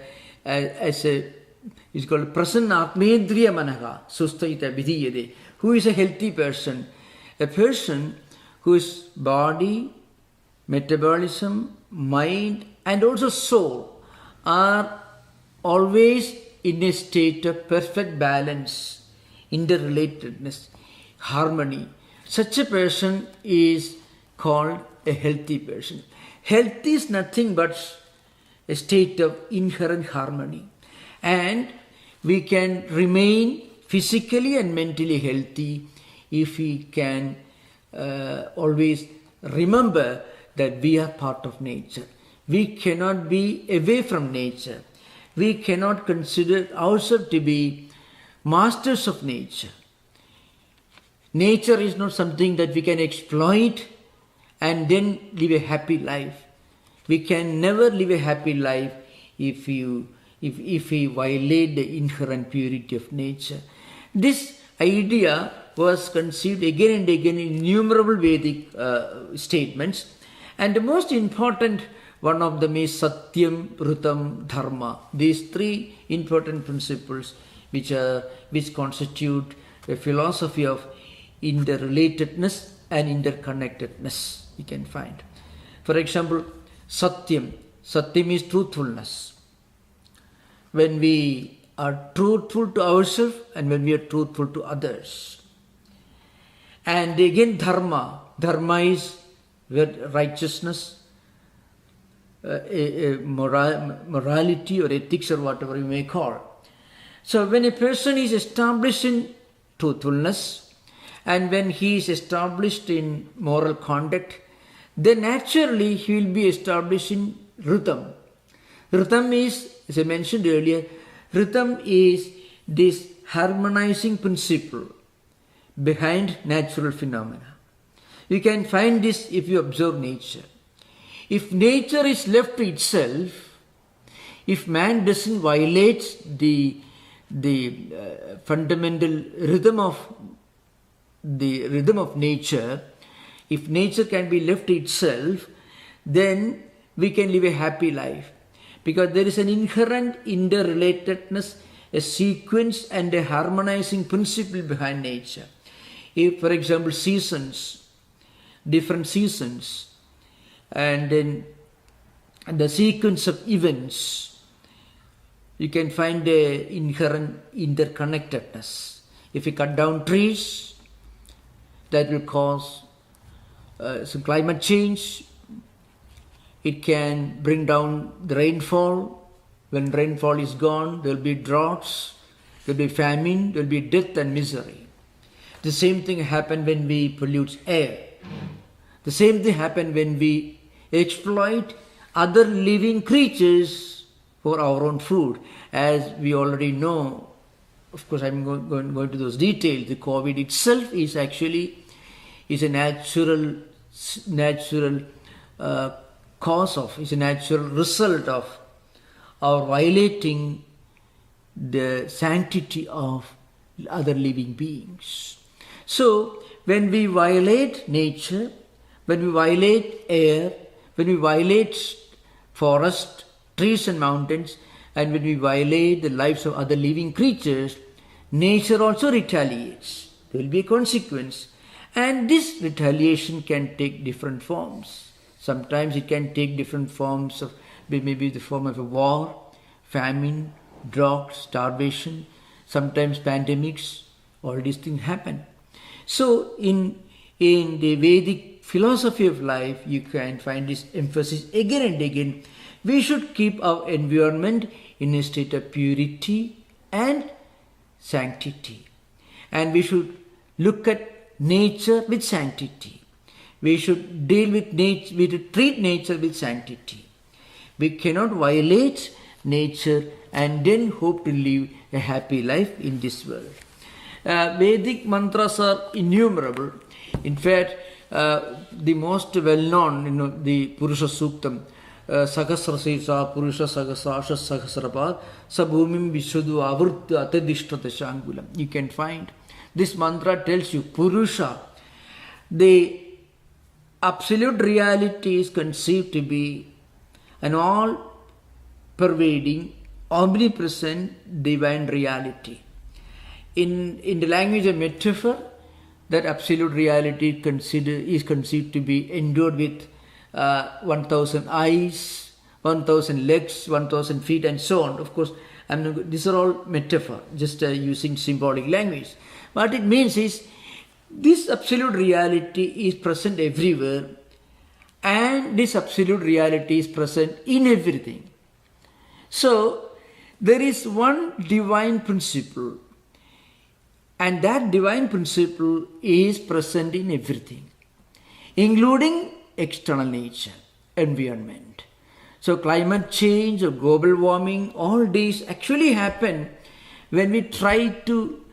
It's called Prasanna Atmendriya Manaha Sustaita Vidiyade. Who is a healthy person? A person whose body, metabolism, mind and also soul are always in a state of perfect balance, interrelatedness, harmony. Such a person is called a healthy person. Health is nothing but a state of inherent harmony. And we can remain physically and mentally healthy if we can always remember that we are part of nature. We cannot be away from nature. We cannot consider ourselves to be masters of nature. Nature is not something that we can exploit and then live a happy life. We can never live a happy life if we violate the inherent purity of nature. This idea was conceived again and again in innumerable Vedic statements, and the most important one of them is Satyam, Vritam, Dharma. These three important principles which constitute a philosophy of interrelatedness and interconnectedness you can find. For example, Satyam. Satyam is truthfulness. When we are truthful to ourselves and when we are truthful to others. And again Dharma. Dharma is righteousness, morality or ethics or whatever you may call. So when a person is established in truthfulness and when he is established in moral conduct, then naturally he will be established in Vritam. Vritam is, as I mentioned earlier, Vritam is this harmonizing principle behind natural phenomena. You can find this if you observe nature. If nature is left to itself, if man doesn't violate the fundamental rhythm of nature, if nature can be left to itself, then we can live a happy life. Because there is an inherent interrelatedness, a sequence and a harmonizing principle behind nature. If, for example, different seasons, and then the sequence of events, you can find a inherent interconnectedness. If you cut down trees, that will cause some climate change. It can bring down the rainfall. When rainfall is gone, there will be droughts, there will be famine, there will be death and misery. The same thing happens when we pollute air. The same thing happens when we exploit other living creatures for our own food. As we already know, of course I'm going to those details, the COVID itself is actually a natural is a natural result of our violating the sanctity of other living beings. So when we violate nature, when we violate air, when we violate forest, trees and mountains, and when we violate the lives of other living creatures, nature also retaliates. There will be a consequence. And this retaliation can take different forms. Sometimes it can take different forms of, maybe the form of a war, famine, drought, starvation, sometimes pandemics, all these things happen. So in the Vedic philosophy of life, you can find this emphasis again and again. We should keep our environment in a state of purity and sanctity. And we should look at nature with sanctity. We should deal with nature, we should treat nature with sanctity. We cannot violate nature and then hope to live a happy life in this world. Vedic mantras are innumerable. In fact, the most well-known, the Purusha Suktam, Sahasrasesa Purusha Sahasasha Sahasrapad Sabhumim Vishwadu Avurta Atadishtata Shangulam. You can find this mantra tells you Purusha, the absolute reality is conceived to be an all-pervading, omnipresent divine reality. In the language of metaphor, that absolute reality is conceived to be endowed with 1,000 eyes, 1,000 legs, 1,000 feet, and so on. Of course, these are all metaphor, just using symbolic language. What it means is, this absolute reality is present everywhere, and this absolute reality is present in everything. So, there is one divine principle, and that divine principle is present in everything, including external nature, environment. So climate change or global warming, all these actually happen when we try to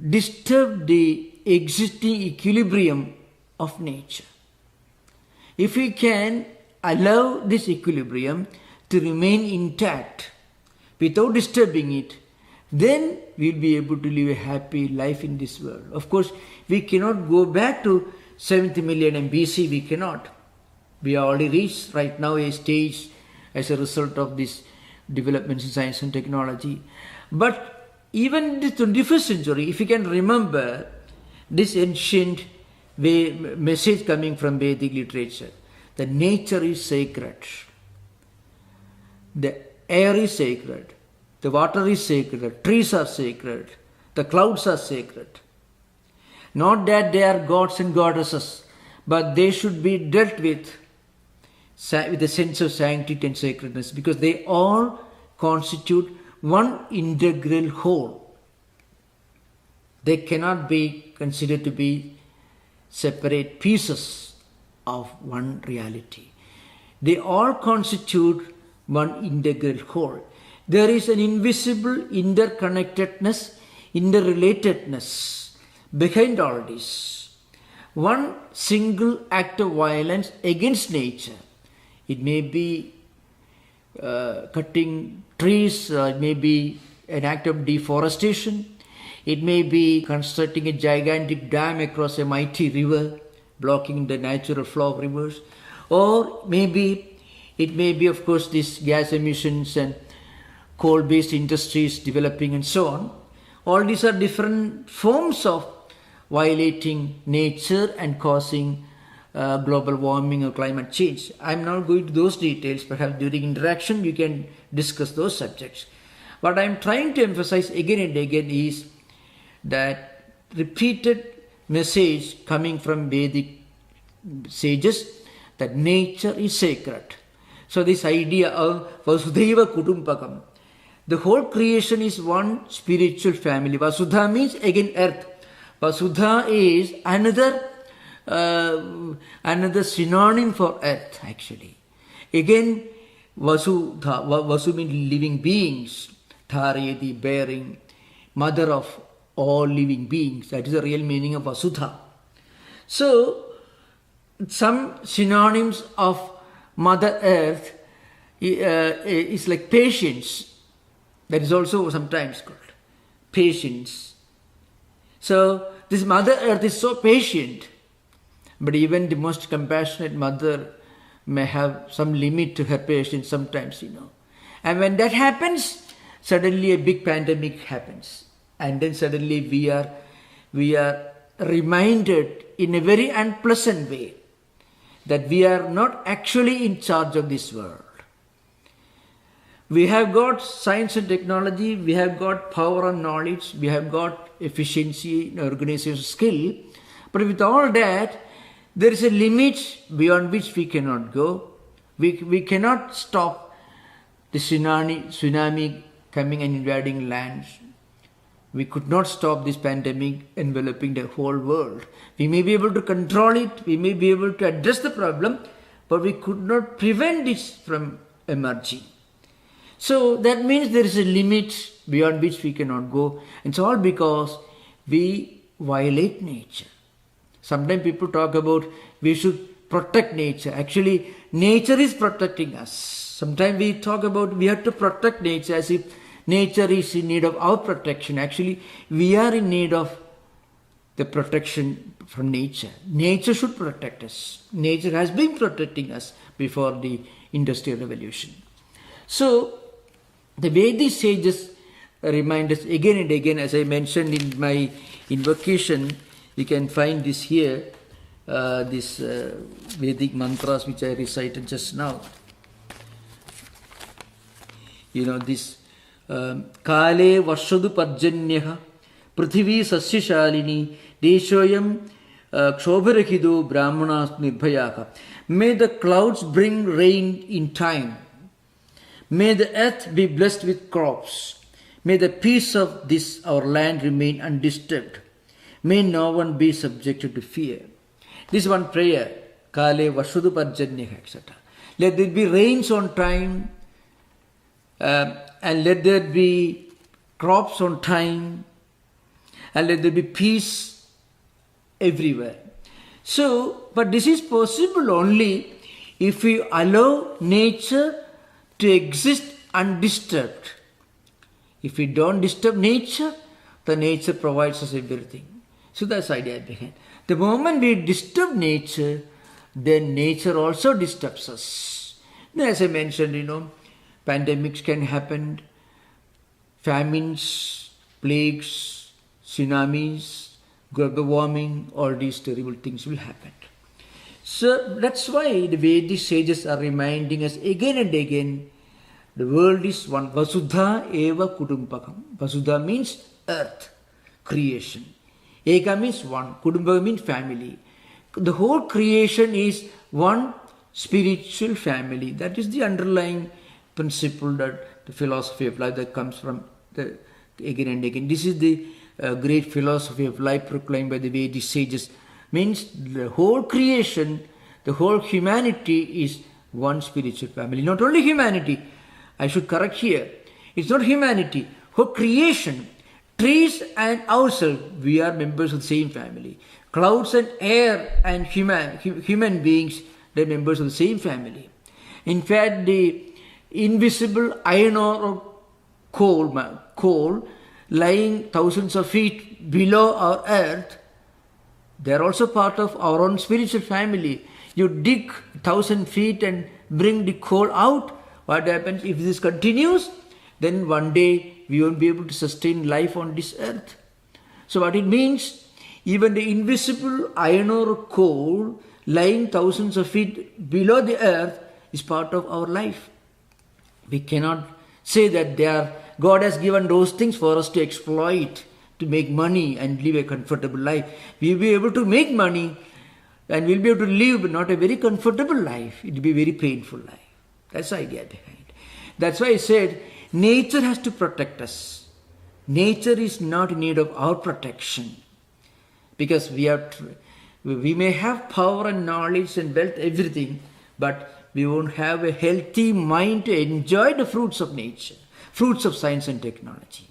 disturb the existing equilibrium of nature. If we can allow this equilibrium to remain intact without disturbing it, then we'll be able to live a happy life in this world. Of course, we cannot go back to 70 million BC, we cannot. We are already reached right now a stage as a result of this developments in science and technology. But even in the 21st century, if you can remember this ancient message coming from Vedic literature, that nature is sacred, the air is sacred, the water is sacred, the trees are sacred, the clouds are sacred. Not that they are gods and goddesses, but they should be dealt with a sense of sanctity and sacredness, because they all constitute one integral whole. They cannot be considered to be separate pieces of one reality. They all constitute one integral whole. There is an invisible interconnectedness, interrelatedness behind all this. One single act of violence against nature, it may be cutting trees, it may be an act of deforestation, it may be constructing a gigantic dam across a mighty river, blocking the natural flow of rivers, or it may be of course these gas emissions and coal-based industries developing and so on. All these are different forms of violating nature and causing global warming or climate change. I am not going to those details. Perhaps during interaction you can discuss those subjects. What I am trying to emphasize again and again is that repeated message coming from Vedic sages that nature is sacred. So this idea of Vasudhaiva Kutumpakam, the whole creation is one spiritual family. Vasudha means again earth. Vasudha is another synonym for earth actually. Again, Vasu means living beings. Dharayati, bearing, mother of all living beings. That is the real meaning of Vasudha. So, some synonyms of Mother Earth is like patience. That is also sometimes called patience. So, this Mother Earth is so patient, but even the most compassionate mother may have some limit to her patience sometimes, And when that happens, suddenly a big pandemic happens. And then suddenly we are reminded in a very unpleasant way that we are not actually in charge of this world. We have got science and technology, we have got power and knowledge, we have got efficiency and organization skill, but with all that, there is a limit beyond which we cannot go. We cannot stop the tsunami coming and invading lands. We could not stop this pandemic enveloping the whole world. We may be able to control it, we may be able to address the problem, but we could not prevent this from emerging. So that means there is a limit beyond which we cannot go. And it's all because we violate nature. Sometimes people talk about we should protect nature. Actually, nature is protecting us. Sometimes we talk about we have to protect nature as if nature is in need of our protection. Actually, we are in need of the protection from nature. Nature should protect us. Nature has been protecting us before the Industrial Revolution. So, the Vedic sages remind us again and again, as I mentioned in my invocation, you can find this here, this Vedic Mantras which I recited just now. You know, this Kale Varshadu Parjanyaha Prithvi Sasyashalini Deshoyam Kshobharahido Brahmanas Nirbhayaka. May the clouds bring rain in time. May the earth be blessed with crops. May the peace of this our land remain undisturbed. May no one be subjected to fear. This one prayer, Kale Vashudu Parjanyaha, etc. Let there be rains on time, and let there be crops on time, and let there be peace everywhere. So, but this is possible only if we allow nature to exist undisturbed. If we don't disturb nature, the nature provides us everything. So that's the idea behind. The moment we disturb nature, then nature also disturbs us. Then as I mentioned, pandemics can happen, famines, plagues, tsunamis, global warming, all these terrible things will happen. So that's why the Vedic sages are reminding us again and again, the world is one. Vasudha eva kudumpakam. Vasudha means earth, creation. Eka means one. Kudumpakam means family. The whole creation is one spiritual family. That is the underlying principle that the philosophy of life that comes from the again and again. This is the great philosophy of life proclaimed by the Vedic sages. Means the whole creation, the whole humanity is one spiritual family. Not only humanity, I should correct here. It's not humanity. Whole creation, trees and ourselves, we are members of the same family. Clouds and air and human beings, they're members of the same family. In fact, the invisible iron ore or coal lying thousands of feet below our earth, they're also part of our own spiritual family. You dig 1,000 feet and bring the coal out. What happens if this continues? Then one day we won't be able to sustain life on this earth. So what it means, even the invisible iron ore or coal lying thousands of feet below the earth is part of our life. We cannot say that God has given those things for us to exploit, to make money and live a comfortable life. We'll be able to make money and we'll be able to live, but not a very comfortable life. It will be a very painful life. That's the idea behind. That's why I said, nature has to protect us. Nature is not in need of our protection. Because we may have power and knowledge and wealth, everything, but we won't have a healthy mind to enjoy the fruits of nature, fruits of science and technology.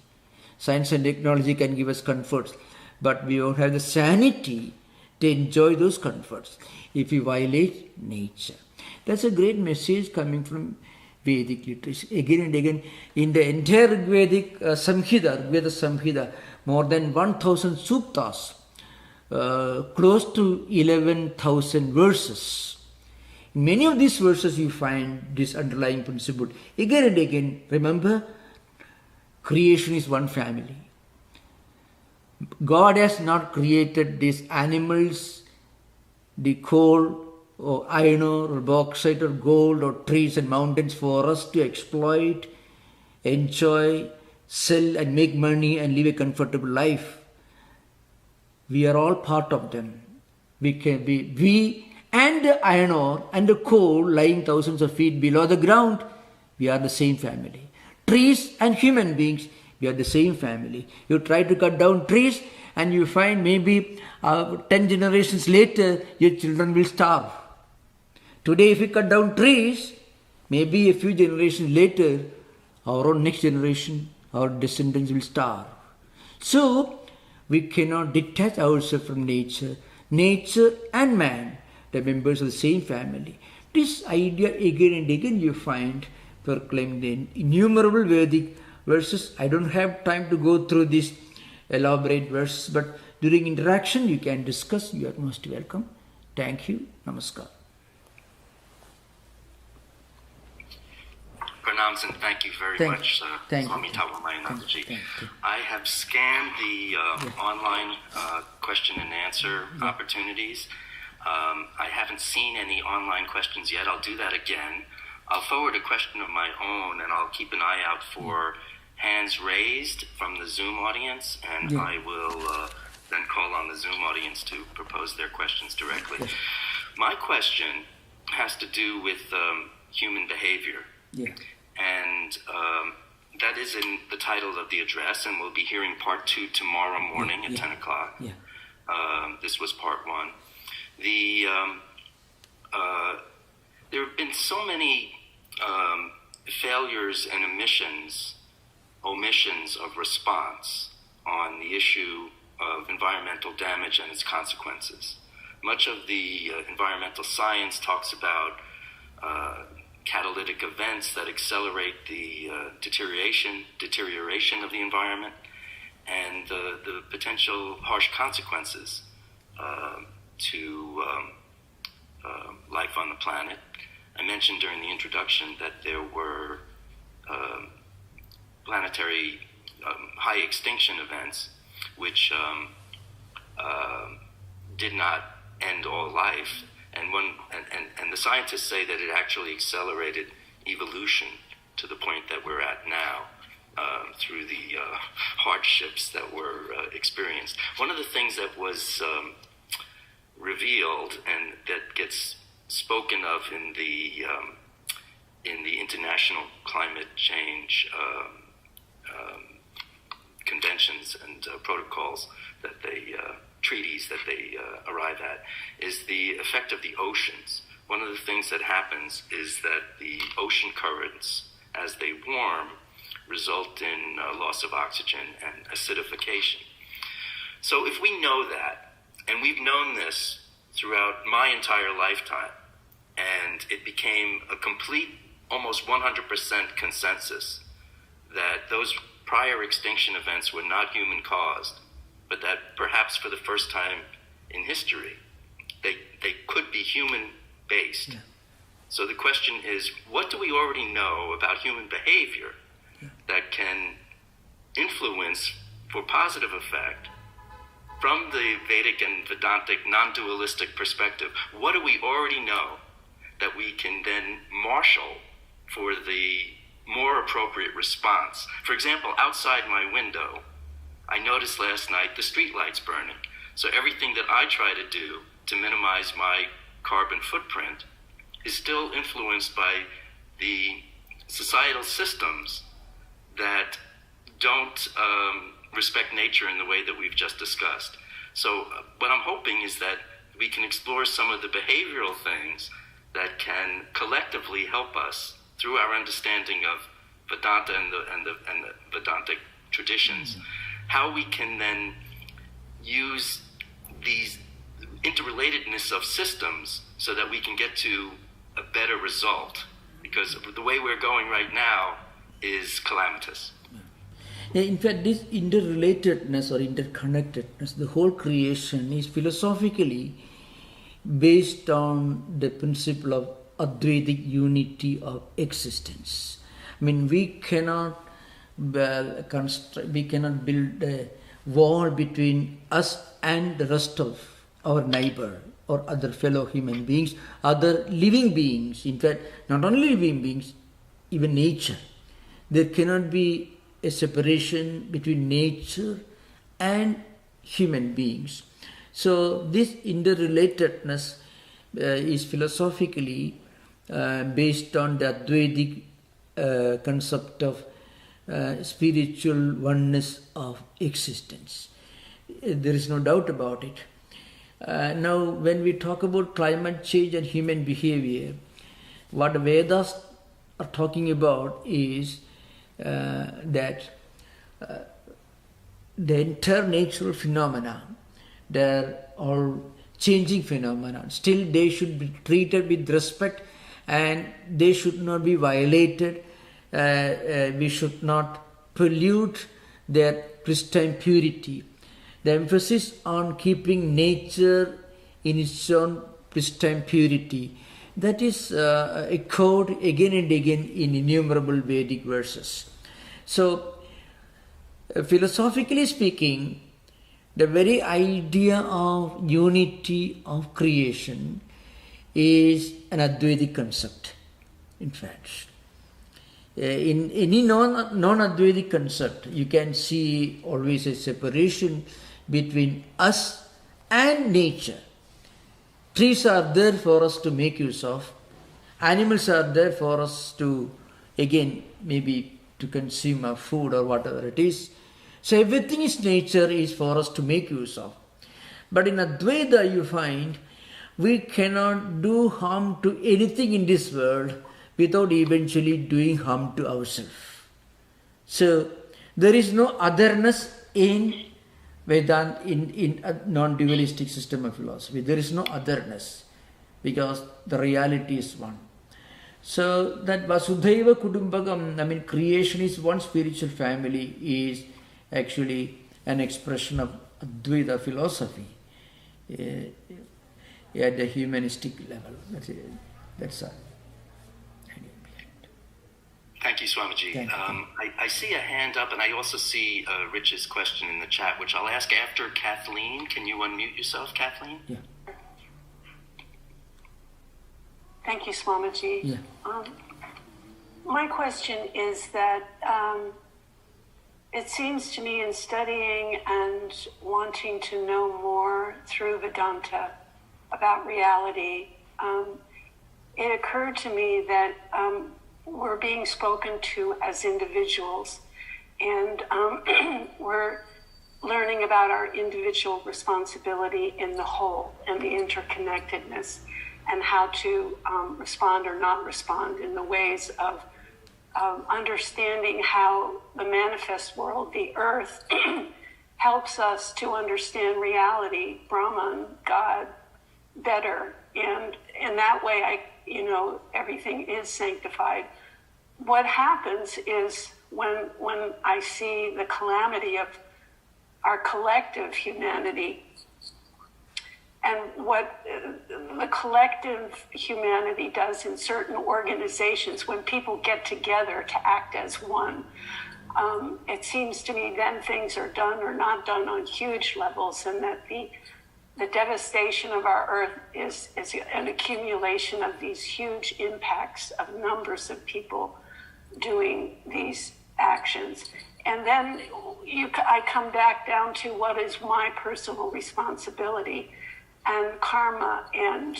Science and technology can give us comforts, but we won't have the sanity to enjoy those comforts if we violate nature. That's a great message coming from Vedic literature. Again and again, in the entire Vedic Samhita, more than 1,000 suktas, close to 11,000 verses. In many of these verses you find this underlying principle. Again and again, remember, creation is one family. God has not created these animals, the coal, or iron ore, or bauxite, or gold, or trees and mountains for us to exploit, enjoy, sell and make money and live a comfortable life. We are all part of them. We and the iron ore and the coal lying thousands of feet below the ground, we are the same family. Trees and human beings, we are the same family. You try to cut down trees and you find maybe 10 generations later, your children will starve. Today, if we cut down trees, maybe a few generations later, our own next generation, our descendants will starve. So, we cannot detach ourselves from nature. Nature and man, they are members of the same family. This idea again and again you find proclaimed in innumerable Vedic verses. I don't have time to go through these elaborate verses, but during interaction you can discuss. You are most welcome. Thank you. Namaskar. Pranams, and thank you very much, Swami Tattwamayananda. I have scanned the online question and answer opportunities. I haven't seen any online questions yet. I'll do that again. I'll forward a question of my own, and I'll keep an eye out for hands raised from the Zoom audience, and I will then call on the Zoom audience to propose their questions directly. My question has to do with human behavior. And that is in the title of the address, and we'll be hearing part 2 tomorrow morning at 10 o'clock. This was part 1. There have been so many failures and omissions of response on the issue of environmental damage and its consequences. Much of the environmental science talks about catalytic events that accelerate the deterioration of the environment and the potential harsh consequences to life on the planet. I mentioned during the introduction that there were planetary high extinction events which did not end all life, and the scientists say that it actually accelerated evolution to the point that we're at now through the hardships that were experienced. One of the things that was revealed and that gets spoken of in the international climate change conventions and protocols that they treaties that they arrive at is the effect of the oceans. One of the things that happens is that the ocean currents, as they warm, result in loss of oxygen and acidification. So if we know that, and we've known this throughout my entire lifetime, and it became a complete, almost 100% consensus that those prior extinction events were not human-caused, but that perhaps for the first time in history, they could be human-based. So the question is, what do we already know about human behavior that can influence, for positive effect, from the Vedic and Vedantic non-dualistic perspective? What do we already know that we can then marshal for the more appropriate response? For example, outside my window, I noticed last night the street lights burning. So everything that I try to do to minimize my carbon footprint is still influenced by the societal systems that don't respect nature in the way that we've just discussed. So what I'm hoping is that we can explore some of the behavioral things that can collectively help us through our understanding of Vedanta and the Vedantic traditions, how we can then use these interrelatedness of systems so that we can get to a better result, because the way we're going right now is calamitous. In fact, this interrelatedness or interconnectedness, the whole creation is philosophically based on the principle of Advaitic unity of existence. I mean, we cannot build a wall between us and the rest of our neighbor or other fellow human beings, other living beings. In fact, not only living beings, even nature. There cannot be a separation between nature and human beings. So this interrelatedness is philosophically based on the Advaitic concept of spiritual oneness of existence. There is no doubt about it. Now, when we talk about climate change and human behavior, what the Vedas are talking about is that the entire natural phenomena, they're all changing phenomena. Still, they should be treated with respect and they should not be violated. We should not pollute their pristine purity. The emphasis on keeping nature in its own pristine purity, that is echoed again and again in innumerable Vedic verses. So, philosophically speaking, the very idea of unity of creation is an Advaitic concept, in fact. In any non-Advaitic concept, you can see always a separation between us and nature. Trees are there for us to make use of. Animals are there for us to, again, maybe to consume our food or whatever it is. So everything is nature is for us to make use of. But in Advaita you find we cannot do harm to anything in this world without eventually doing harm to ourselves. So there is no otherness in Vedanta, in a non-dualistic system of philosophy. There is no otherness because the reality is one. So that Vasudhaiva Kudumbakam, creation is one spiritual family, is actually an expression of Advaita philosophy at the humanistic level. That's all. Thank you, Swamiji. I see a hand up, and I also see Rich's question in the chat, which I'll ask after Kathleen. Can you unmute yourself, Kathleen? Yeah. Thank you, Swamiji. Yeah. My question is that it seems to me in studying and wanting to know more through Vedanta about reality, it occurred to me that we're being spoken to as individuals, and we're learning about our individual responsibility in the whole and the interconnectedness, and how to respond or not respond in the ways of understanding how the manifest world, the earth, helps us to understand reality, Brahman, God, better. And in that way, everything is sanctified. What happens is when I see the calamity of our collective humanity, and what the collective humanity does in certain organizations when people get together to act as one, it seems to me then things are done or not done on huge levels, and that the devastation of our earth is an accumulation of these huge impacts of numbers of people doing these actions. And then I come back down to what is my personal responsibility and karma. And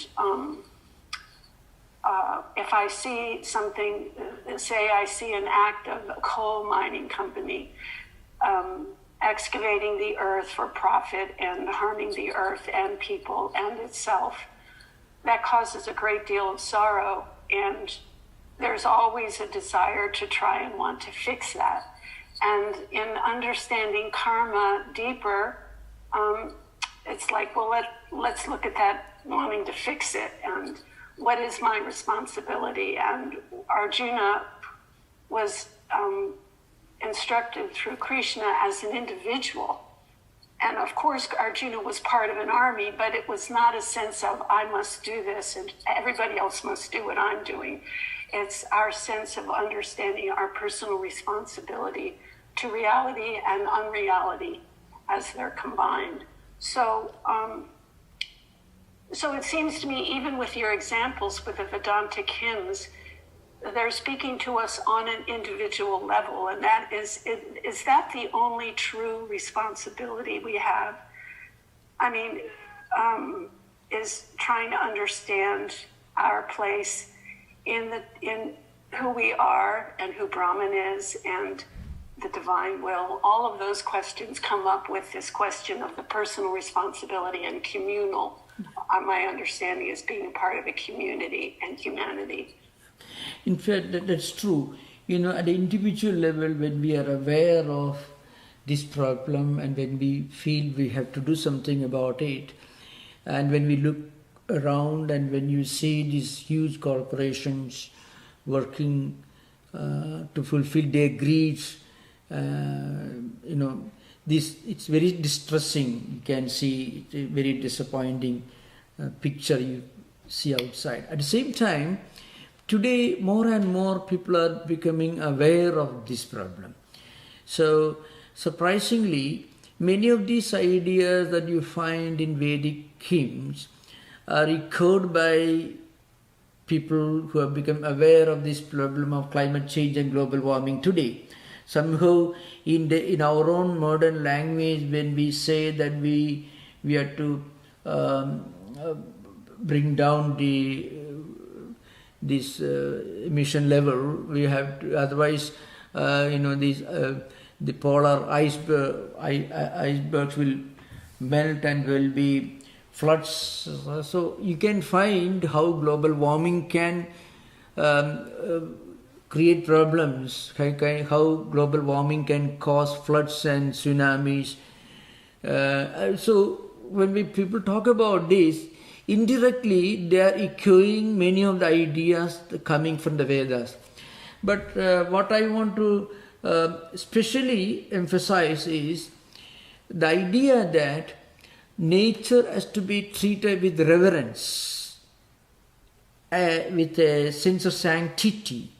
if I see something, say I see an act of a coal mining company excavating the earth for profit and harming the earth and people and itself, that causes a great deal of sorrow, and there's always a desire to try and want to fix that. And in understanding karma deeper, it's like, well, let's look at that wanting to fix it, and what is my responsibility? And Arjuna was instructed through Krishna as an individual. And of course, Arjuna was part of an army, but it was not a sense of, I must do this and everybody else must do what I'm doing. It's our sense of understanding our personal responsibility to reality and unreality as they're combined. So it seems to me, even with your examples with the Vedantic hymns, they're speaking to us on an individual level, and that is that the only true responsibility we have? I mean, is trying to understand our place in who we are and who Brahman is and the divine will. All of those questions come up with this question of the personal responsibility and communal. My understanding is being part of a community and humanity. In fact, that's true. At the individual level, when we are aware of this problem and when we feel we have to do something about it, and when we look around and when you see these huge corporations working to fulfill their greeds, it's very distressing. You can see it's a very disappointing picture see outside. At the same time, today more and more people are becoming aware of this problem. So surprisingly, many of these ideas that you find in Vedic hymns are echoed by people who have become aware of this problem of climate change and global warming today. Somehow in our own modern language, when we say that we have to bring down this emission level, we have to, otherwise the polar icebergs will melt and will be floods. So you can find how global warming can create problems, how global warming can cause floods and tsunamis. So when people talk about this, indirectly they are echoing many of the ideas coming from the Vedas. But what I want to especially emphasize is the idea that nature has to be treated with reverence, with a sense of sanctity.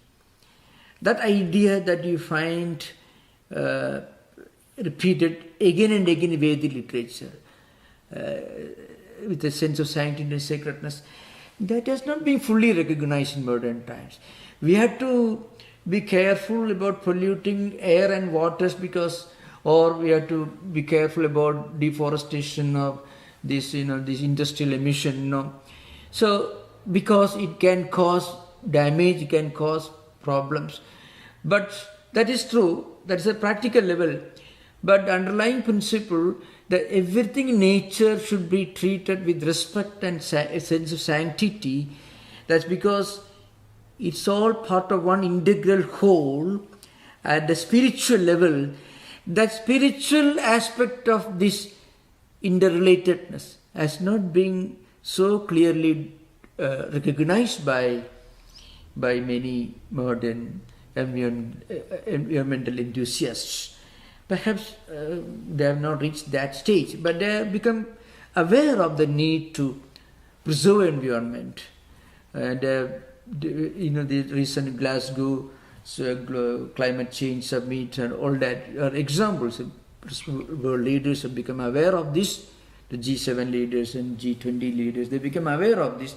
That idea that you find repeated again and again in Vedic literature, with a sense of sanctity and sacredness, that has not been fully recognized in modern times. We have to be careful about polluting air and waters or we have to be careful about deforestation of this industrial emission, So because it can cause damage, it can cause problems. But that is true, that is a practical level. But the underlying principle that everything in nature should be treated with respect and a sense of sanctity, that's because it's all part of one integral whole at the spiritual level. That spiritual aspect of this interrelatedness has not been so clearly recognized by many modern environmental enthusiasts. Perhaps they have not reached that stage, but they have become aware of the need to preserve environment. And the recent Glasgow climate change summit and all that are examples. World leaders have become aware of this. The G7 leaders and G20 leaders, they become aware of this.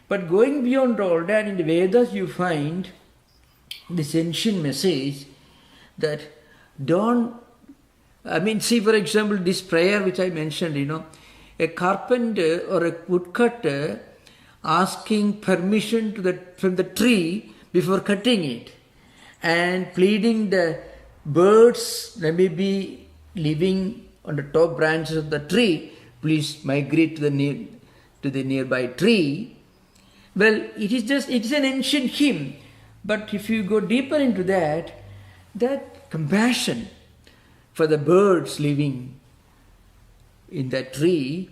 But going beyond all that, in the Vedas you find this ancient message that see for example this prayer which I mentioned, a carpenter or a woodcutter asking permission from the tree before cutting it and pleading the birds that may be living on the top branches of the tree, please migrate to the nearby tree. Well, it's an ancient hymn, but if you go deeper into that compassion for the birds living in that tree,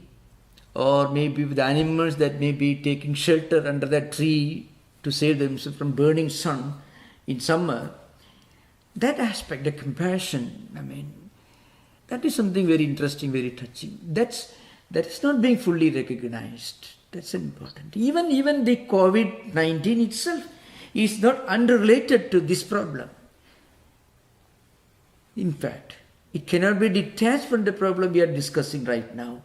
or maybe with animals that may be taking shelter under that tree to save themselves from burning sun in summer, that aspect, the compassion, that is something very interesting, very touching. That is not being fully recognized. That's important. Even the COVID-19 itself is not unrelated to this problem. In fact, it cannot be detached from the problem we are discussing right now.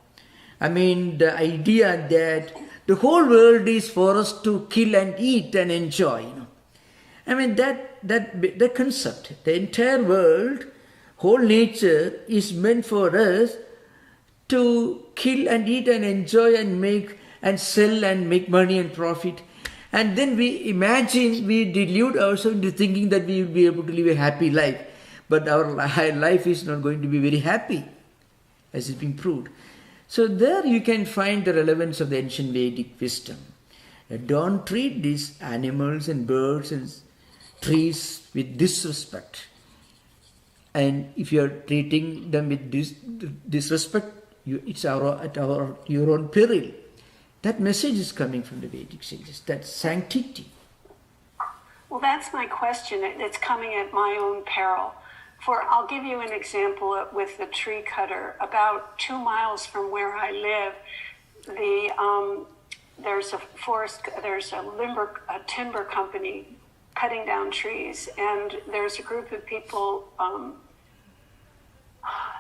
The idea that the whole world is for us to kill and eat and enjoy. That concept, the entire world, whole nature is meant for us to kill and eat and enjoy and make and sell and make money and profit. And then we delude ourselves into thinking that we will be able to live a happy life. But our life is not going to be very happy, as has been proved. So there you can find the relevance of the ancient Vedic wisdom. Don't treat these animals and birds and trees with disrespect. And if you are treating them with disrespect, it's your own peril. That message is coming from the Vedic sages, that sanctity. Well, that's my question. It's coming at my own peril. I'll give you an example with the tree cutter. About 2 miles from where I live, there's a timber company cutting down trees, and there's a group of people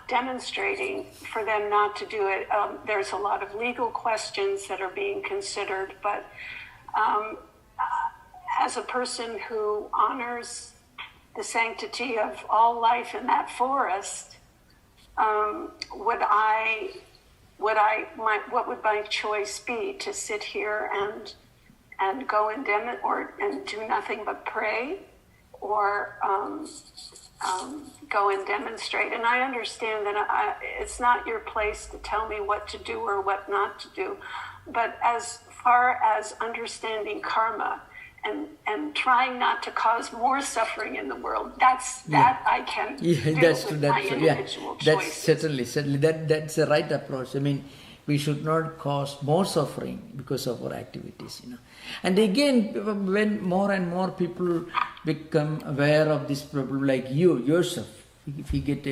demonstrating for them not to do it. There's a lot of legal questions that are being considered, but as a person who honors the sanctity of all life in that forest, what would my choice be? To sit here and go and and do nothing but pray, or go and demonstrate? And I understand that it's not your place to tell me what to do or what not to do, but as far as understanding karma and trying not to cause more suffering in the world, that I can do with my individual choices. That's certainly that's the right approach. I mean, we should not cause more suffering because of our activities, And again, when more and more people become aware of this problem, like you yourself, if you get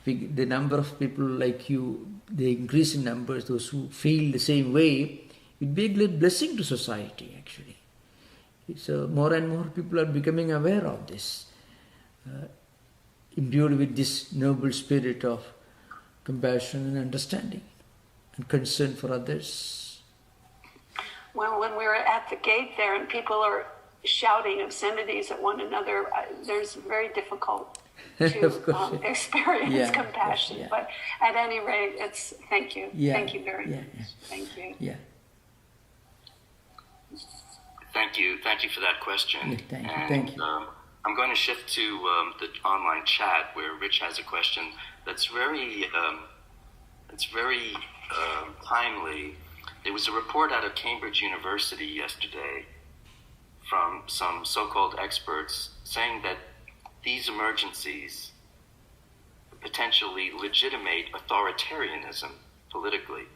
the number of people like you, the increase in numbers, those who feel the same way, it would be a great blessing to society, actually. So more and more people are becoming aware of this, imbued with this noble spirit of compassion and understanding and concern for others. Well, when we were at the gate there and people are shouting obscenities at one another, there's very difficult to experience compassion. But at any rate, it's thank you. Thank you very much. Thank you. Yeah. Thank you for that question. Thank you. I'm going to shift to the online chat where Rich has a question that's very timely. There was a report out of Cambridge University yesterday from some so-called experts saying that these emergencies potentially legitimate authoritarianism politically.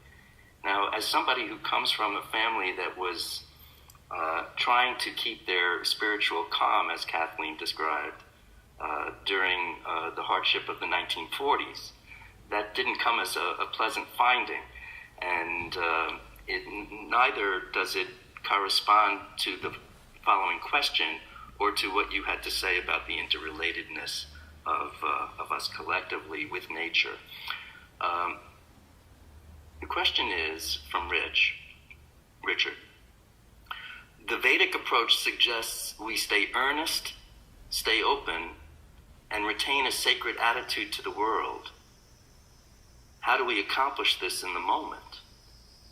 Now, as somebody who comes from a family that was trying to keep their spiritual calm, as Kathleen described, during the hardship of the 1940s, that didn't come as a pleasant finding. And neither does it correspond to the following question or to what you had to say about the interrelatedness of us collectively with nature. The question is from Richard. The Vedic approach suggests we stay earnest, stay open, and retain a sacred attitude to the world. How do we accomplish this in the moment?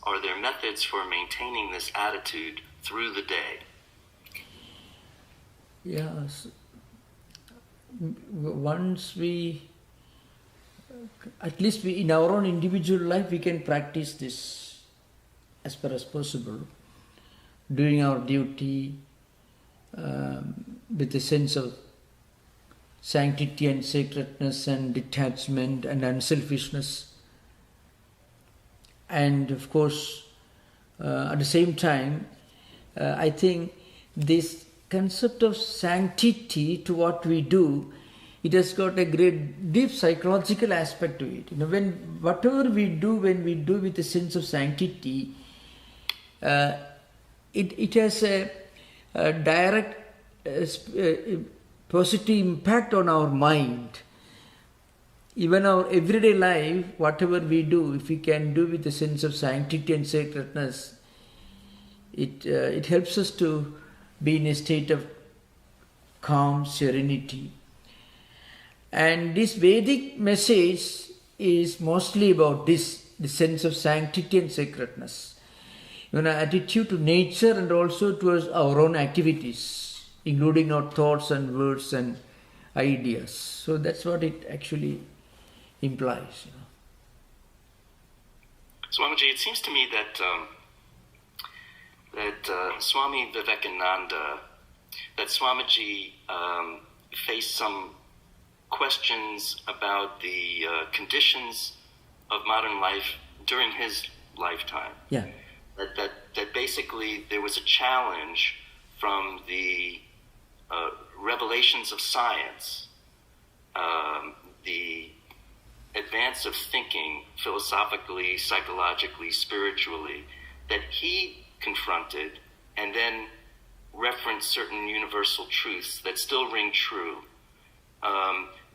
Are there methods for maintaining this attitude through the day? Yes. Once at least in our own individual life, we can practice this as far as possible, doing our duty with a sense of sanctity and sacredness and detachment and unselfishness. And of course, at the same time, I think this concept of sanctity to what we do, it has got a great deep psychological aspect to it. When we do with a sense of sanctity, it has a direct positive impact on our mind. Even our everyday life, whatever we do, if we can do with a sense of sanctity and sacredness, it helps us to be in a state of calm serenity. And this Vedic message is mostly about this, the sense of sanctity and sacredness. Attitude to nature and also towards our own activities, including our thoughts and words and ideas. So that's what it actually implies. Swamiji, it seems to me that Swami Vivekananda, that Swamiji faced some questions about the conditions of modern life during his lifetime. Yeah. That basically there was a challenge from the revelations of science, the advance of thinking philosophically, psychologically, spiritually, that he confronted and then reference certain universal truths that still ring true.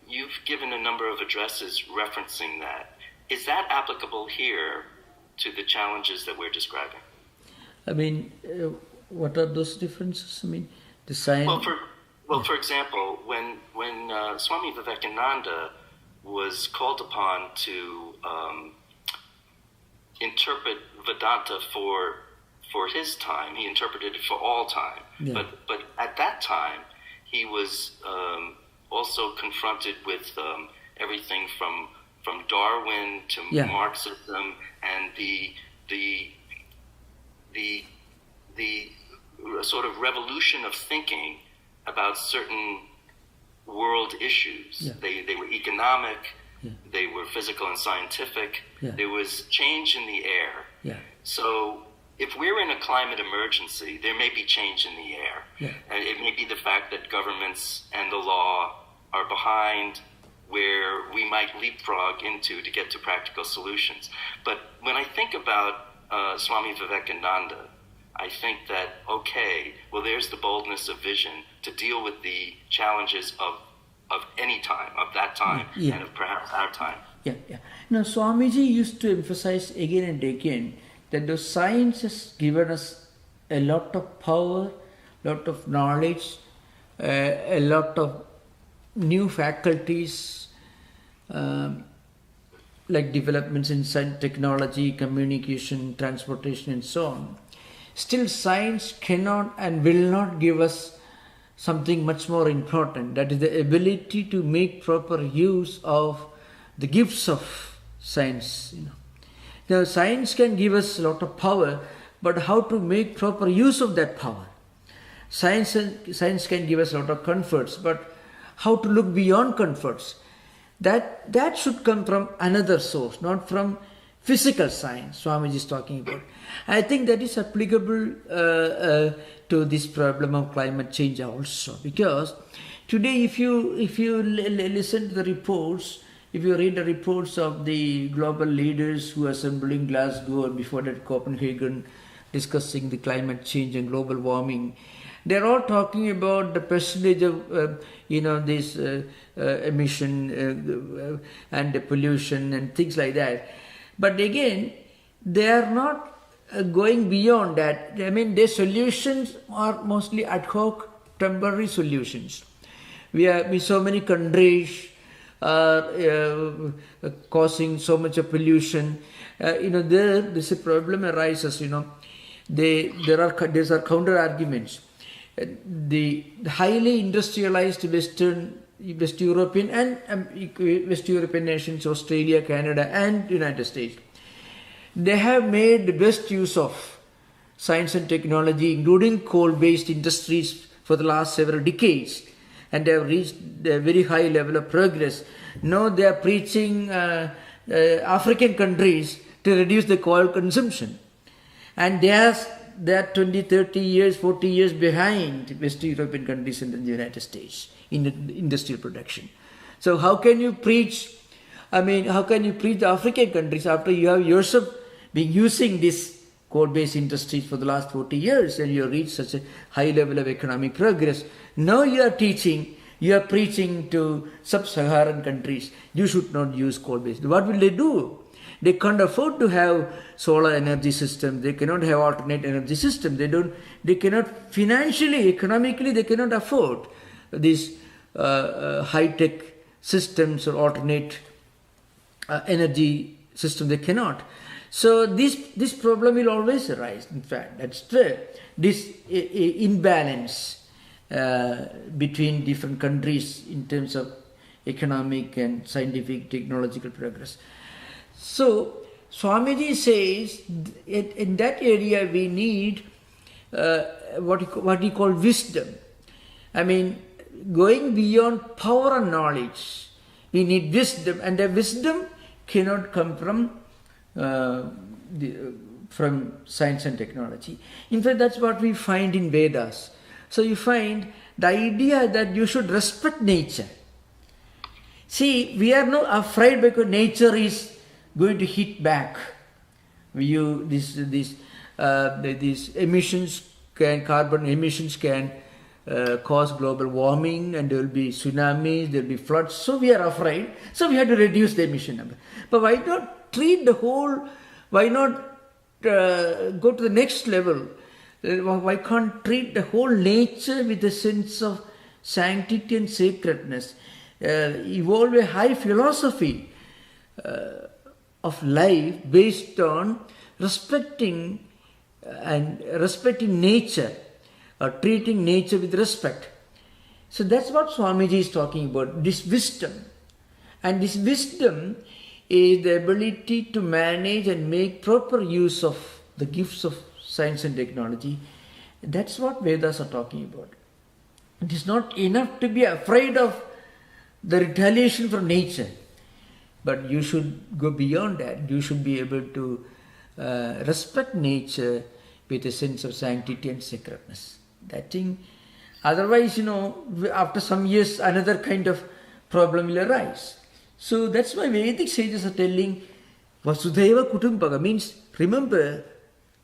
You've given a number of addresses referencing that. Is that applicable here to the challenges that we're describing? I mean, what are those differences? I mean, the science... For example, when Swami Vivekananda was called upon to interpret Vedanta for his time, he interpreted it for all time. Yeah. But at that time, he was also confronted with everything from Darwin to Marxism and the sort of revolution of thinking about certain world issues. Yeah. They were economic, they were physical and scientific. Yeah. There was change in the air. Yeah. So if we're in a climate emergency, there may be change in the air. Yeah. And it may be the fact that governments and the law are behind where we might leapfrog into to get to practical solutions. But when I think about Swami Vivekananda, I think that, okay, well, there's the boldness of vision to deal with the challenges of any time, of that time, and of perhaps our time. Yeah. Now, Swamiji used to emphasize again and again that the science has given us a lot of power, lot of knowledge, a lot of new faculties, like developments in science, technology, communication, transportation, and so on. Still, science cannot and will not give us something much more important, that is the ability to make proper use of the gifts of science. Now, science can give us a lot of power, but how to make proper use of that power? Science can give us a lot of comforts, but how to look beyond comforts? That should come from another source, not from physical science Swamiji is talking about. I think that is applicable to this problem of climate change also, because today if you listen to the reports, if you read the reports of the global leaders who assembled in Glasgow and before that Copenhagen discussing the climate change and global warming, they're all talking about the percentage of this emission and the pollution and things like that. But again, they are not going beyond that. I mean, their solutions are mostly ad hoc, temporary solutions. We have so many countries are causing so much of pollution. This problem arises. There are counter arguments. The highly industrialized West European and West European nations, Australia, Canada and United States, they have made the best use of science and technology, including coal-based industries, for the last several decades, and they have reached a very high level of progress. Now they are preaching African countries to reduce the coal consumption, and they are 20, 30 years, 40 years behind West European countries and the United States in the industrial production. So how can you preach the African countries after you have yourself been using this coal-based industries for the last 40 years and you have reached such a high level of economic progress? Now you are preaching to sub-Saharan countries, you should not use coal-based. What will they do? They can't afford to have solar energy system. They cannot have alternate energy system. They cannot financially, economically, they cannot afford these high-tech systems or alternate energy system. They cannot. So this problem will always arise. In fact, that's true. This imbalance between different countries in terms of economic and scientific technological progress. So Swamiji says in that area we need what he called wisdom. I mean, going beyond power and knowledge, we need wisdom, and the wisdom cannot come from science and technology. In fact, that's what we find in Vedas. So you find the idea that you should respect nature. See, we are not afraid because nature is going to hit back. This these carbon emissions can cause global warming, and there will be tsunamis, there will be floods. So we are afraid. So we have to reduce the emission number. But why not treat the whole? Why not go to the next level? Why can't treat the whole nature with a sense of sanctity and sacredness? Evolve a high philosophy of life based on respecting nature, or treating nature with respect. So that's what Swamiji is talking about, this wisdom. And this wisdom is the ability to manage and make proper use of the gifts of science and technology. That's what Vedas are talking about. It is not enough to be afraid of the retaliation from nature, but you should go beyond that. You should be able to respect nature with a sense of sanctity and sacredness. That thing, otherwise, after some years, another kind of problem will arise. So that's why Vedic sages are telling Vasudhaiva Kutumbaka, means remember,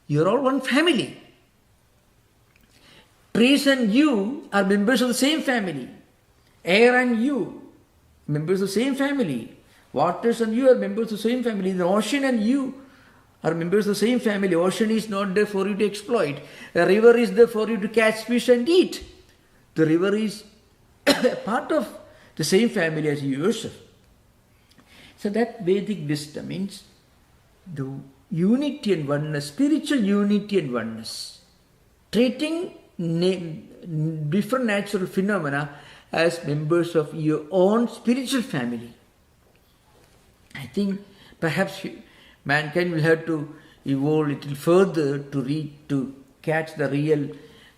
you're all one family. Trees and you are members of the same family. Air and you, members of the same family. Waters and you are members of the same family. The ocean and you are members of the same family. Ocean is not there for you to exploit. A river is there for you to catch fish and eat. The river is a part of the same family as you yourself. So that Vedic wisdom means the unity and oneness, spiritual unity and oneness. Treating different natural phenomena as members of your own spiritual family. I think perhaps mankind will have to evolve a little further to catch the real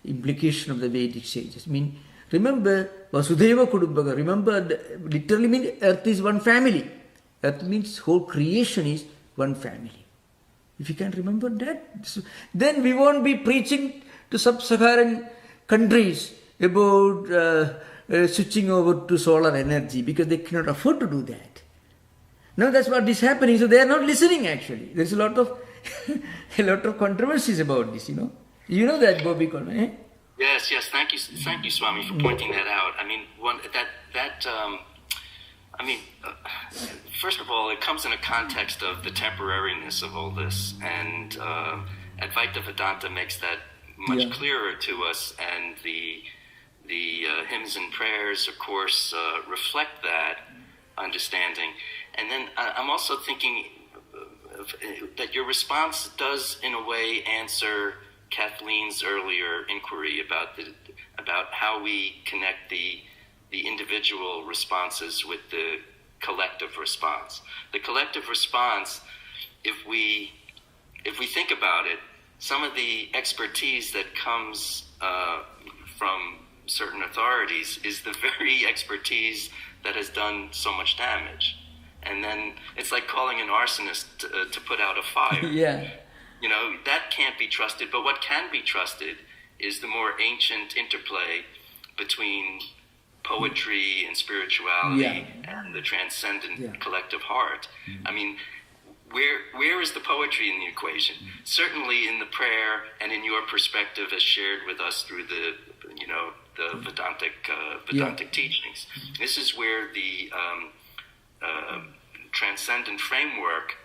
implication of the Vedic sages. I mean, remember Vasudhaiva Kudumbaka. Remember, literally means earth is one family. Earth means whole creation is one family. If you can remember that, then we won't be preaching to sub-Saharan countries about switching over to solar energy, because they cannot afford to do that. Now that's what is happening. So they are not listening actually. There's a lot of controversies about this, You know that, Bobby Coleman, eh? Yes. Thank you, Swami, for pointing that out. I mean, first of all, it comes in a context of the temporariness of all this, and Advaita Vedanta makes that much clearer to us, and the hymns and prayers, of course, reflect that understanding. And then I'm also thinking that your response does, in a way, answer Kathleen's earlier inquiry about how we connect the individual responses with the collective response. The collective response, if we think about it, some of the expertise that comes from certain authorities is the very expertise that has done so much damage. And then it's like calling an arsonist to put out a fire. Yeah. That can't be trusted. But what can be trusted is the more ancient interplay between poetry and spirituality and the transcendent collective heart. I mean, where is the poetry in the equation? Certainly in the prayer and in your perspective as shared with us through the Vedantic teachings. This is where the transcendent framework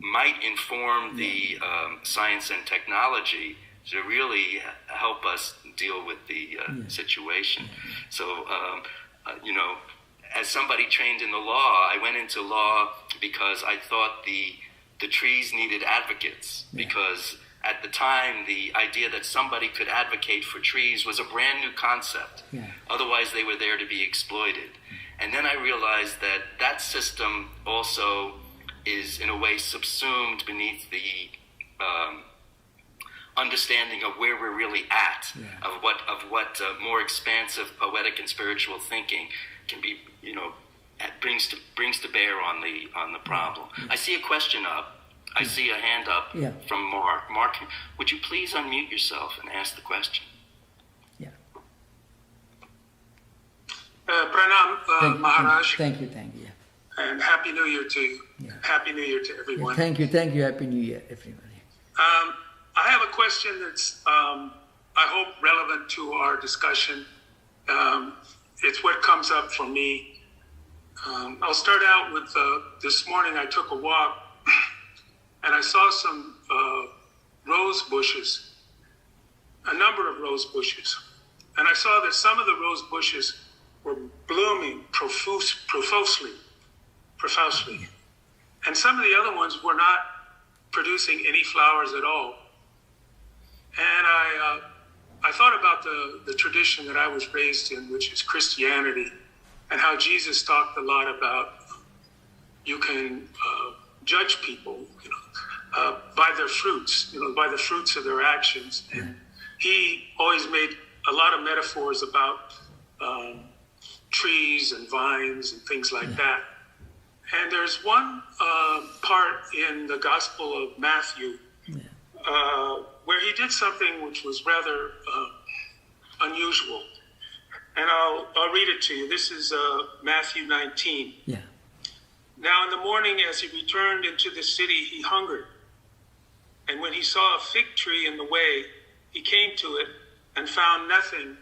might inform the science and technology to really help us deal with the situation. So, as somebody trained in the law, I went into law because I thought the trees needed advocates, because at the time the idea that somebody could advocate for trees was a brand new concept. Otherwise they were there to be exploited. And then I realized that system also is in a way subsumed beneath the understanding of where we're really at, of what more expansive poetic and spiritual thinking can be, brings to bear on the problem. I see a question up. I see a hand up from Mark. Mark, would you please unmute yourself and ask the question? Pranam, Maharaj. Thank you. And Happy New Year to you. Happy New Year to everyone. Thank you. Happy New Year, everybody. I have a question that's, I hope, relevant to our discussion. It's what comes up for me. I'll start out with this morning I took a walk and I saw some rose bushes, a number of rose bushes. And I saw that some of the rose bushes were blooming profusely. And some of the other ones were not producing any flowers at all. And I thought about the tradition that I was raised in, which is Christianity, and how Jesus talked a lot about you can judge people, by their fruits, by the fruits of their actions. And he always made a lot of metaphors about trees and vines and things like that. And there's one part in the Gospel of Matthew where he did something which was rather unusual. And I'll read it to you. This is Matthew 19. Yeah. Now in the morning, as he returned into the city, he hungered. And when he saw a fig tree in the way, he came to it and found nothing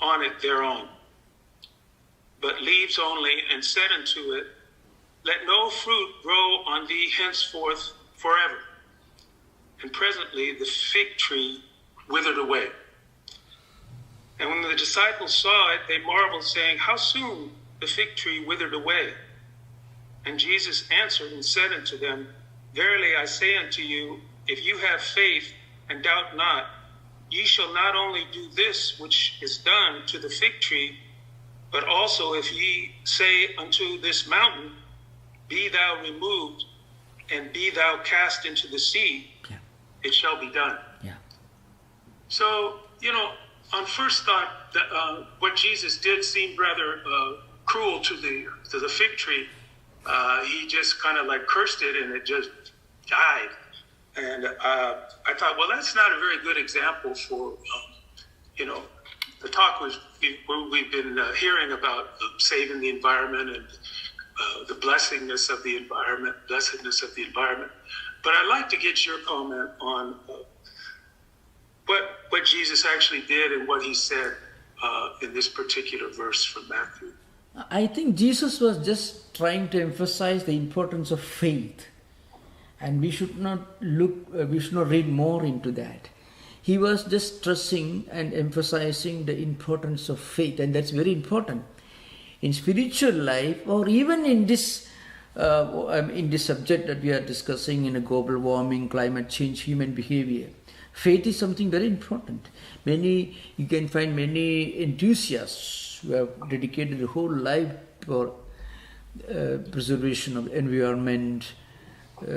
on it thereon, but leaves only, and said unto it, Let no fruit grow on thee henceforth forever. And presently the fig tree withered away. And when the disciples saw it, they marveled, saying, How soon the fig tree withered away? And Jesus answered and said unto them, Verily I say unto you, if you have faith and doubt not, ye shall not only do this which is done to the fig tree, but also if ye say unto this mountain, Be thou removed, and be thou cast into the sea, it shall be done. Yeah. So, on first thought, what Jesus did seemed rather cruel to the fig tree. He just kind of like cursed it, and it just died. And I thought, well, that's not a very good example for, the talk we've been hearing about saving the environment and the blessedness of the environment. But I'd like to get your comment on what Jesus actually did and what he said in this particular verse from Matthew. I think Jesus was just trying to emphasize the importance of faith. And we should not read more into that. He was just stressing and emphasizing the importance of faith, and that's very important. In spiritual life, or even in this subject that we are discussing, in a global warming, climate change, human behavior, faith is something very important. You can find many enthusiasts who have dedicated their whole life for preservation of environment,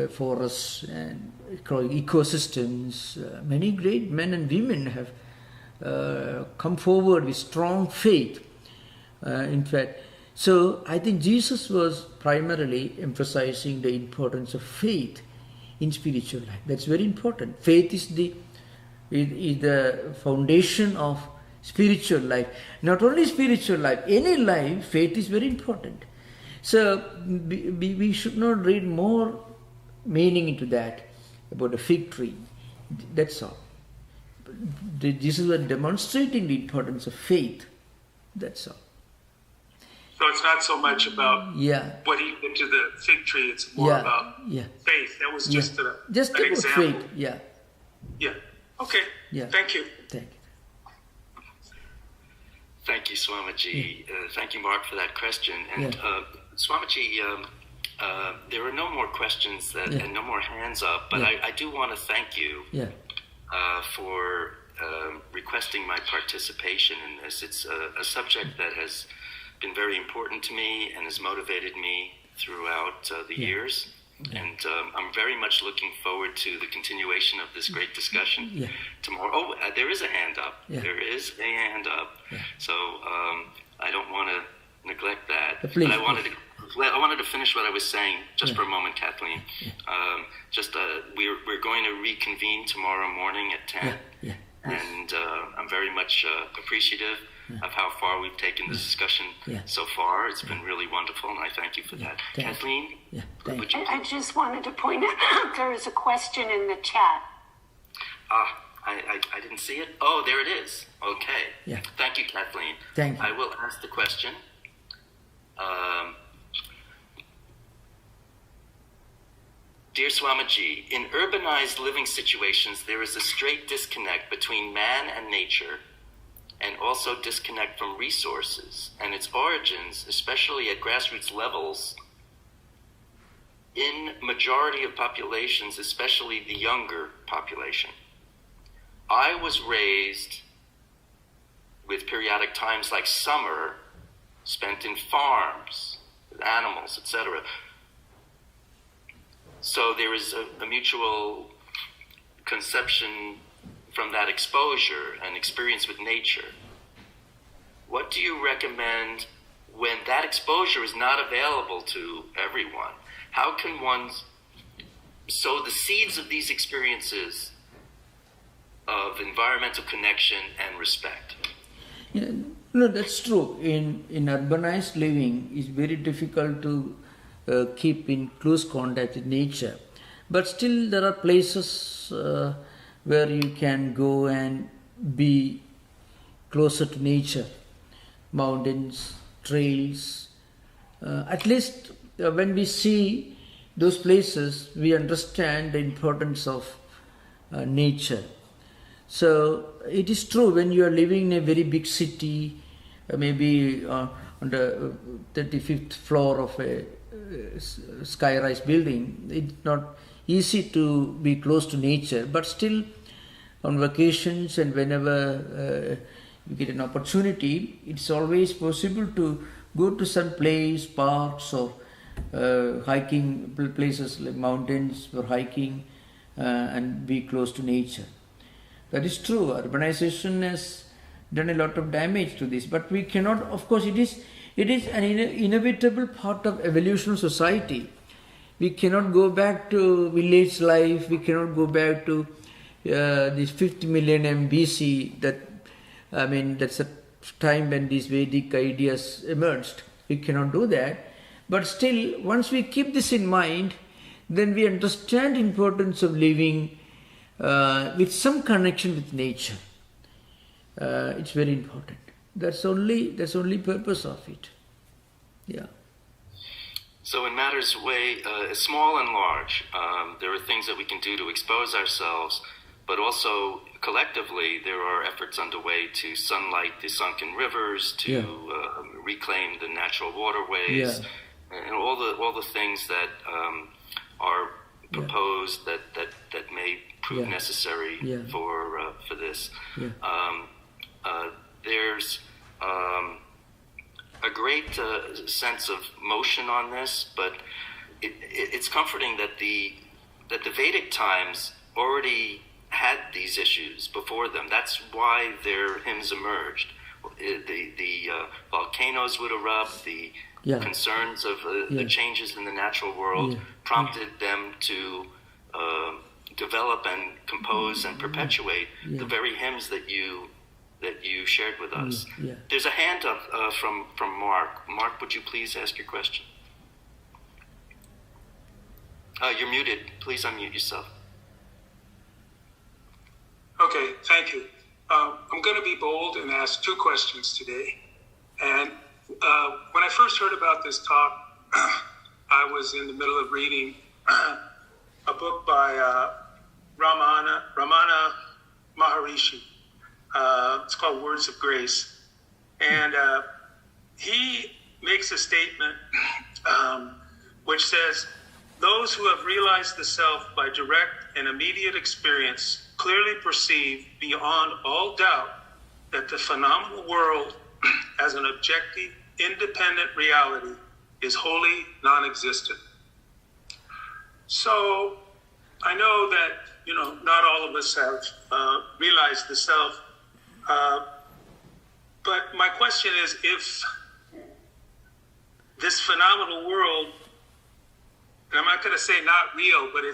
forests and ecosystems. Many great men and women have come forward with strong faith. In fact, so I think Jesus was primarily emphasizing the importance of faith in spiritual life. That's very important. Faith is the foundation of spiritual life. Not only spiritual life, any life, faith is very important. So we should not read more meaning into that about a fig tree. That's all. Jesus was demonstrating the importance of faith. That's all. So it's not so much about what he did to the fig tree. It's more about faith. That was just an about example. Faith. Yeah. Okay. Yeah. Thank you. Thank you, Swamiji. Thank you, Mark, for that question. And Swamiji, there are no more questions and no more hands up, but I do want to thank you for requesting my participation in this. It's a subject that has been very important to me and has motivated me throughout the years. And I'm very much looking forward to the continuation of this great discussion tomorrow. Oh, there is a hand up. There is a hand up. So I don't want to neglect that. But I wanted to finish what I was saying just for a moment, Kathleen. We're going to reconvene tomorrow morning at 10. And I'm very much appreciative of how far we've taken this discussion so far. It's been really wonderful, and I thank you for that. Kathleen? I just wanted to point out there is a question in the chat. I didn't see it. Oh, there it is. Okay. Yeah. Thank you, Kathleen. Thank you. I will ask the question. Dear Swamiji, in urbanized living situations, there is a straight disconnect between man and nature, and also disconnect from resources and its origins, especially at grassroots levels, in majority of populations, especially the younger population. I was raised with periodic times like summer spent in farms, with animals, etc. So there is a mutual conception from that exposure and experience with nature. What do you recommend when that exposure is not available to everyone? How can one sow the seeds of these experiences of environmental connection and respect? Yeah, no, that's true. In urbanized living, it's very difficult to keep in close contact with nature. But still there are places where you can go and be closer to nature. Mountains, trails. At least when we see those places, we understand the importance of nature. So it is true, when you are living in a very big city, maybe on the 35th floor of a sky-rise building, it's not easy to be close to nature. But still, on vacations and whenever you get an opportunity, it's always possible to go to some place, parks or hiking places like mountains for hiking and be close to nature. That is true. Urbanization has done a lot of damage to this, but we cannot, of course, it is an inevitable part of evolution of society. We cannot go back to village life, we cannot go back to this 50 millennium BC, that's a time when these Vedic ideas emerged. We cannot do that. But still, once we keep this in mind, then we understand the importance of living with some connection with nature. It's very important. That's only purpose of it. Yeah. So in matters small and large, there are things that we can do to expose ourselves, but also collectively there are efforts underway to sunlight the sunken rivers, to reclaim the natural waterways, and all the things that are proposed that may prove necessary for this. There's a great sense of motion on this, but it's comforting that the Vedic times already had these issues before them. That's why their hymns emerged. The volcanoes would erupt, the concerns of the changes in the natural world prompted them to develop and compose and perpetuate the very hymns that you shared with us. There's a hand up from Mark. Mark, would you please ask your question? You're muted. Please unmute yourself. Okay, thank you. I'm going to be bold and ask two questions today. And when I first heard about this talk, I was in the middle of reading a book by Ramana Maharishi. It's called Words of Grace. And he makes a statement which says, those who have realized the self by direct and immediate experience clearly perceive beyond all doubt that the phenomenal world as an objective, independent reality is wholly non-existent. So I know that, not all of us have realized the self. But my question is, if this phenomenal world, and I'm not going to say not real, but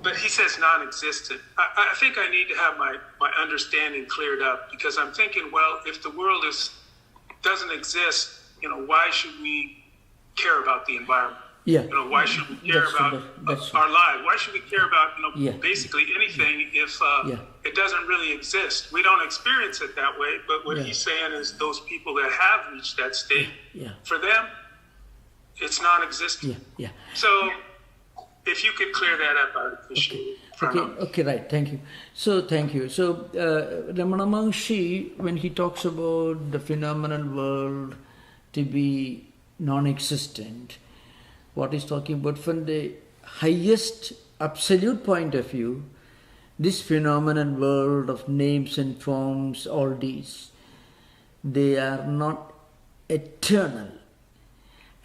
but he says non-existent. I think I need to have my understanding cleared up, because I'm thinking, well, if the world doesn't exist, why should we care about the environment? Yeah. Why should we care about our lives? Why should we care about, basically anything if it doesn't really exist? We don't experience it that way, but what he's saying is those people that have reached that state, for them, it's non-existent. So if you could clear that up, I would appreciate it. Okay, right. Thank you. So, Ramana Maharshi, when he talks about the phenomenal world to be non-existent, what he's talking about from the highest absolute point of view, this phenomenal world of names and forms, all these, they are not eternal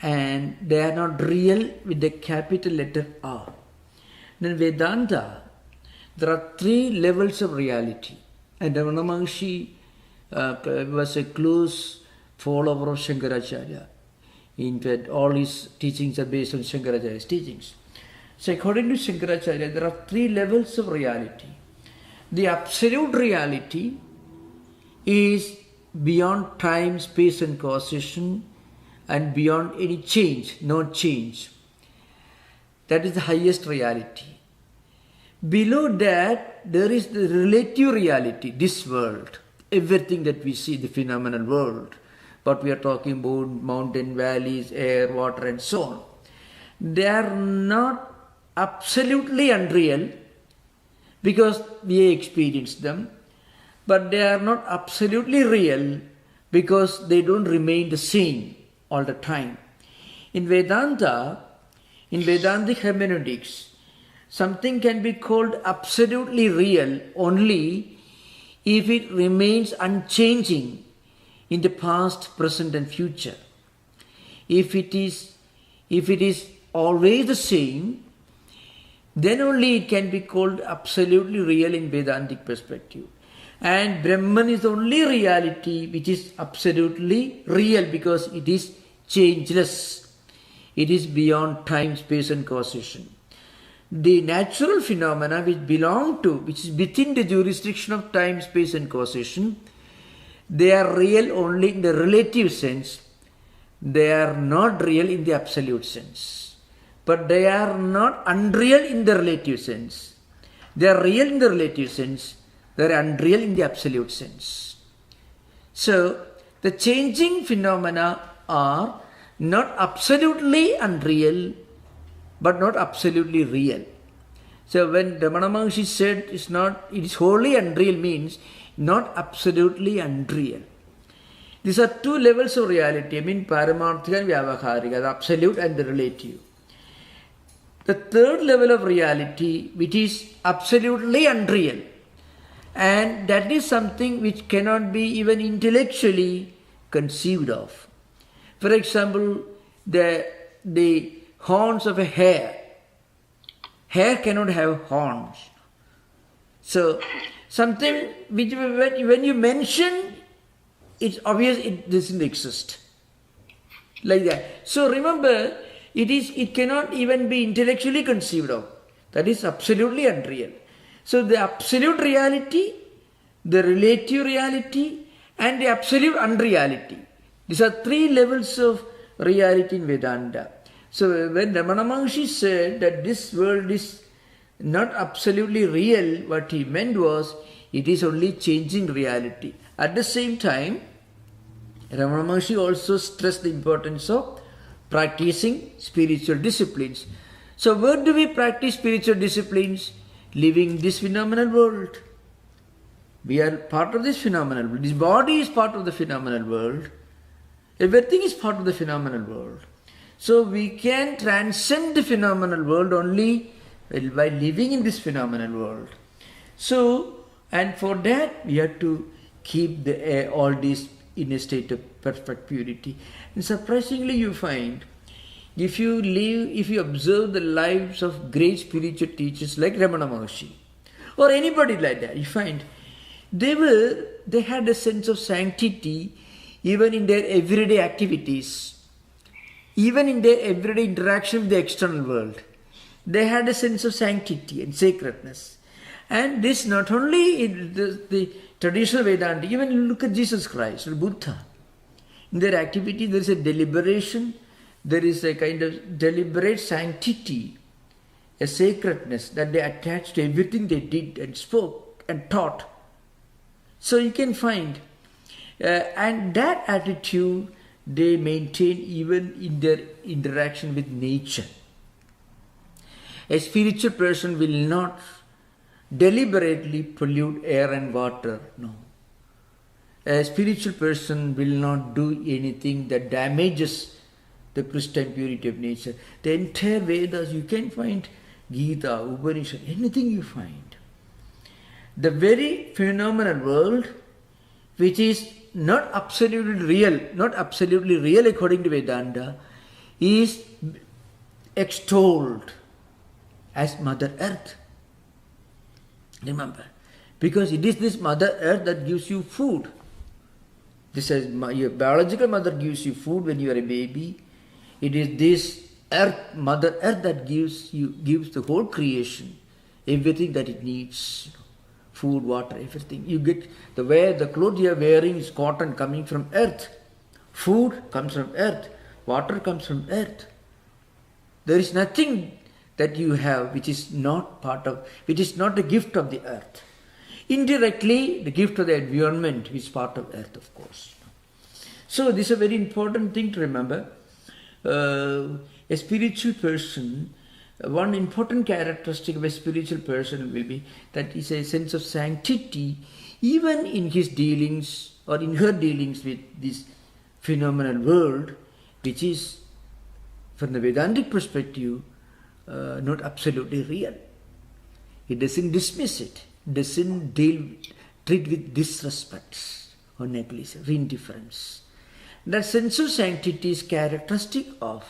and they are not real with the capital letter R. In Vedanta, there are 3 levels of reality, and Ramana Maharshi was a close follower of Shankaracharya. In fact, all his teachings are based on Shankaracharya's teachings. So according to Shankaracharya, there are 3 levels of reality. The absolute reality is beyond time, space and causation, and beyond any change, no change. That is the highest reality. Below that, there is the relative reality, this world, everything that we see, the phenomenal world. What we are talking about, mountain, valleys, air, water and so on. They are not absolutely unreal because we experience them, but they are not absolutely real because they don't remain the same all the time. In Vedanta, in Vedantic hermeneutics, something can be called absolutely real only if it remains unchanging in the past, present and future. If it is always the same, then only it can be called absolutely real in Vedantic perspective. And Brahman is the only reality which is absolutely real because it is changeless. It is beyond time, space and causation. The natural phenomena which belong to, which is within the jurisdiction of time, space and causation, they are real only in the relative sense. They are not real in the absolute sense. But they are not unreal in the relative sense. They are real in the relative sense. They are unreal in the absolute sense. So, the changing phenomena are not absolutely unreal, but not absolutely real. So, when Ramana Maharshi said it is wholly unreal means not absolutely unreal. These are 2 levels of reality, Paramarthika and Vyavaharika, the absolute and the relative. The 3rd level of reality, which is absolutely unreal, and that is something which cannot be even intellectually conceived of. For example, the horns of a hare. Hare cannot have horns. So, something which when you mention, it's obvious it doesn't exist. Like that. So remember, it cannot even be intellectually conceived of. That is absolutely unreal. So the absolute reality, the relative reality, and the absolute unreality. These are 3 levels of reality in Vedanta. So when Ramana Maharshi said that this world is not absolutely real, what he meant was it is only changing reality. At the same time, Ramana Maharshi also stressed the importance of practicing spiritual disciplines. So where do we practice spiritual disciplines? Living this phenomenal world. We are part of this phenomenal world. This body is part of the phenomenal world. Everything is part of the phenomenal world. So we can transcend the phenomenal world only by living in this phenomenal world. So, and for that we have to keep all these in a state of perfect purity. And surprisingly you find, if you observe the lives of great spiritual teachers like Ramana Maharshi, or anybody like that, you find they had a sense of sanctity even in their everyday activities, even in their everyday interaction with the external world. They had a sense of sanctity and sacredness. And this not only in the traditional Vedanta, even look at Jesus Christ or Buddha. In their activity there is a deliberation, there is a kind of deliberate sanctity, a sacredness that they attach to everything they did and spoke and taught. So you can find, and that attitude they maintain even in their interaction with nature. A spiritual person will not deliberately pollute air and water, no. A spiritual person will not do anything that damages the pristine purity of nature. The entire Vedas, you can find Gita, Upanishad, anything you find. The very phenomenal world, which is not absolutely real according to Vedanta, is extolled as Mother Earth. Remember, because it is this Mother Earth that gives you food. This is your biological mother gives you food when you are a baby. It is this Earth, Mother Earth, that gives the whole creation everything that it needs. Food, water, everything. You get the clothes you are wearing is cotton coming from earth. Food comes from earth. Water comes from earth. There is nothing that you have which is not a gift of the earth. Indirectly, the gift of the environment is part of earth, of course. So this is a very important thing to remember. A spiritual person, one important characteristic of a spiritual person will be that is a sense of sanctity even in his dealings or in her dealings with this phenomenal world, which is, from the Vedantic perspective, not absolutely real. It doesn't dismiss it, doesn't treat with disrespect or negligence, indifference. That sense of sanctity is characteristic of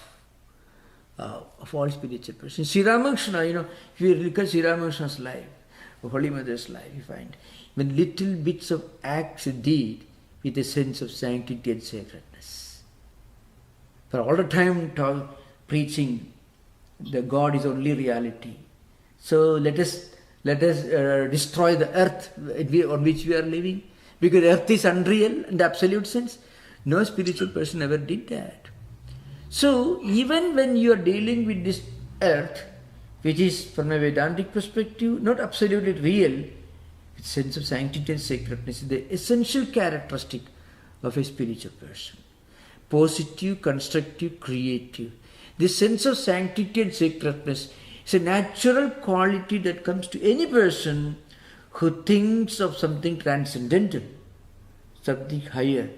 all spiritual persons. Sri Ramakrishna, if you look at Sri Ramakrishna's life, Holy Mother's life, you find when little bits of acts did with a sense of sanctity and sacredness. For all the time preaching the God is only reality. So let us destroy the earth on which we are living, because earth is unreal in the absolute sense. No spiritual person ever did that. So even when you are dealing with this earth, which is from a Vedantic perspective not absolutely real, its sense of sanctity and sacredness is the essential characteristic of a spiritual person. Positive, constructive, creative. This sense of sanctity and sacredness is a natural quality that comes to any person who thinks of something transcendental, something higher,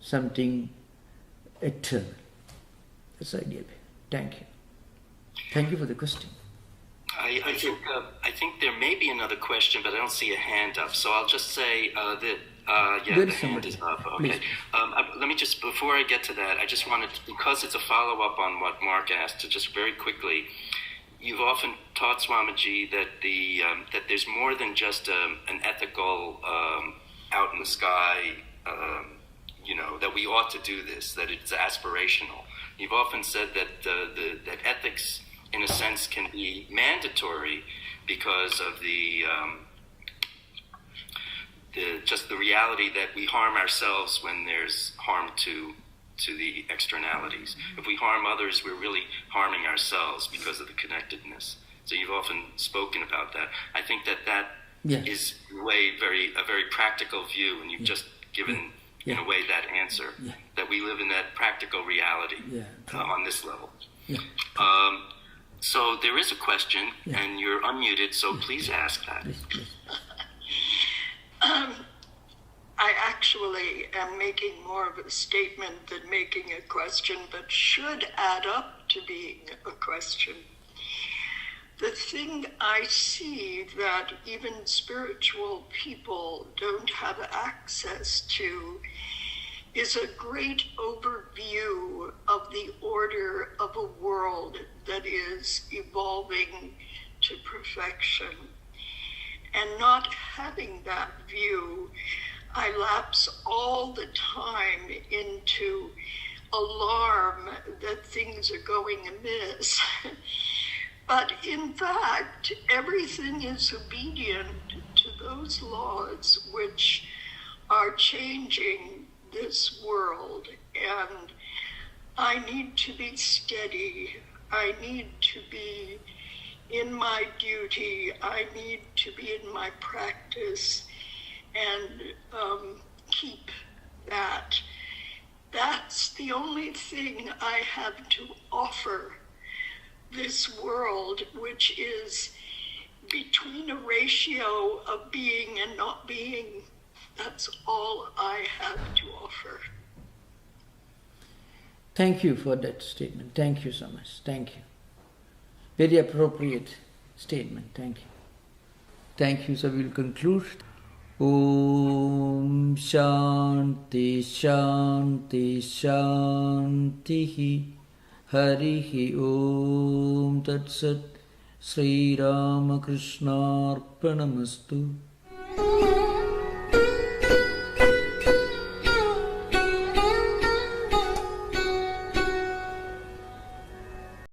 something eternal. That's the idea. Thank you. Thank you for the question. I think there may be another question, but I don't see a hand up. So I'll just say that the hand is up. Okay. Let me just, before I get to that, I just wanted to, because it's a follow-up on what Mark asked, to just very quickly, you've often taught, Swamiji, that that there's more than just an ethical out in the sky, that we ought to do this, that it's aspirational. You've often said that that ethics, in a sense, can be mandatory because of just the reality that we harm ourselves when there's harm to the externalities. If we harm others, we're really harming ourselves because of the connectedness. So you've often spoken about that. I think that is a very practical view, and you've just given, in a way, that answer, that we live in that practical reality on this level. So there is a question, and you're unmuted, so please ask that. Please. I actually am making more of a statement than making a question, but should add up to being a question. The thing I see that even spiritual people don't have access to is a great overview of the order of a world that is evolving to perfection. And not having that view, I lapse all the time into alarm that things are going amiss. But in fact, everything is obedient to those laws which are changing this world. And I need to be steady. I need to be in my duty. I need to be in my practice and keep that. That's the only thing I have to offer this world, which is between a ratio of being and not being. That's all I have to offer. Thank you for that statement. Thank you so much. Thank you. Very appropriate statement. Thank you. Thank you. So we will conclude. Om Shanti Shanti Shanti Harihi Om Tat Sat Sri Ramakrishna Arpanamastu.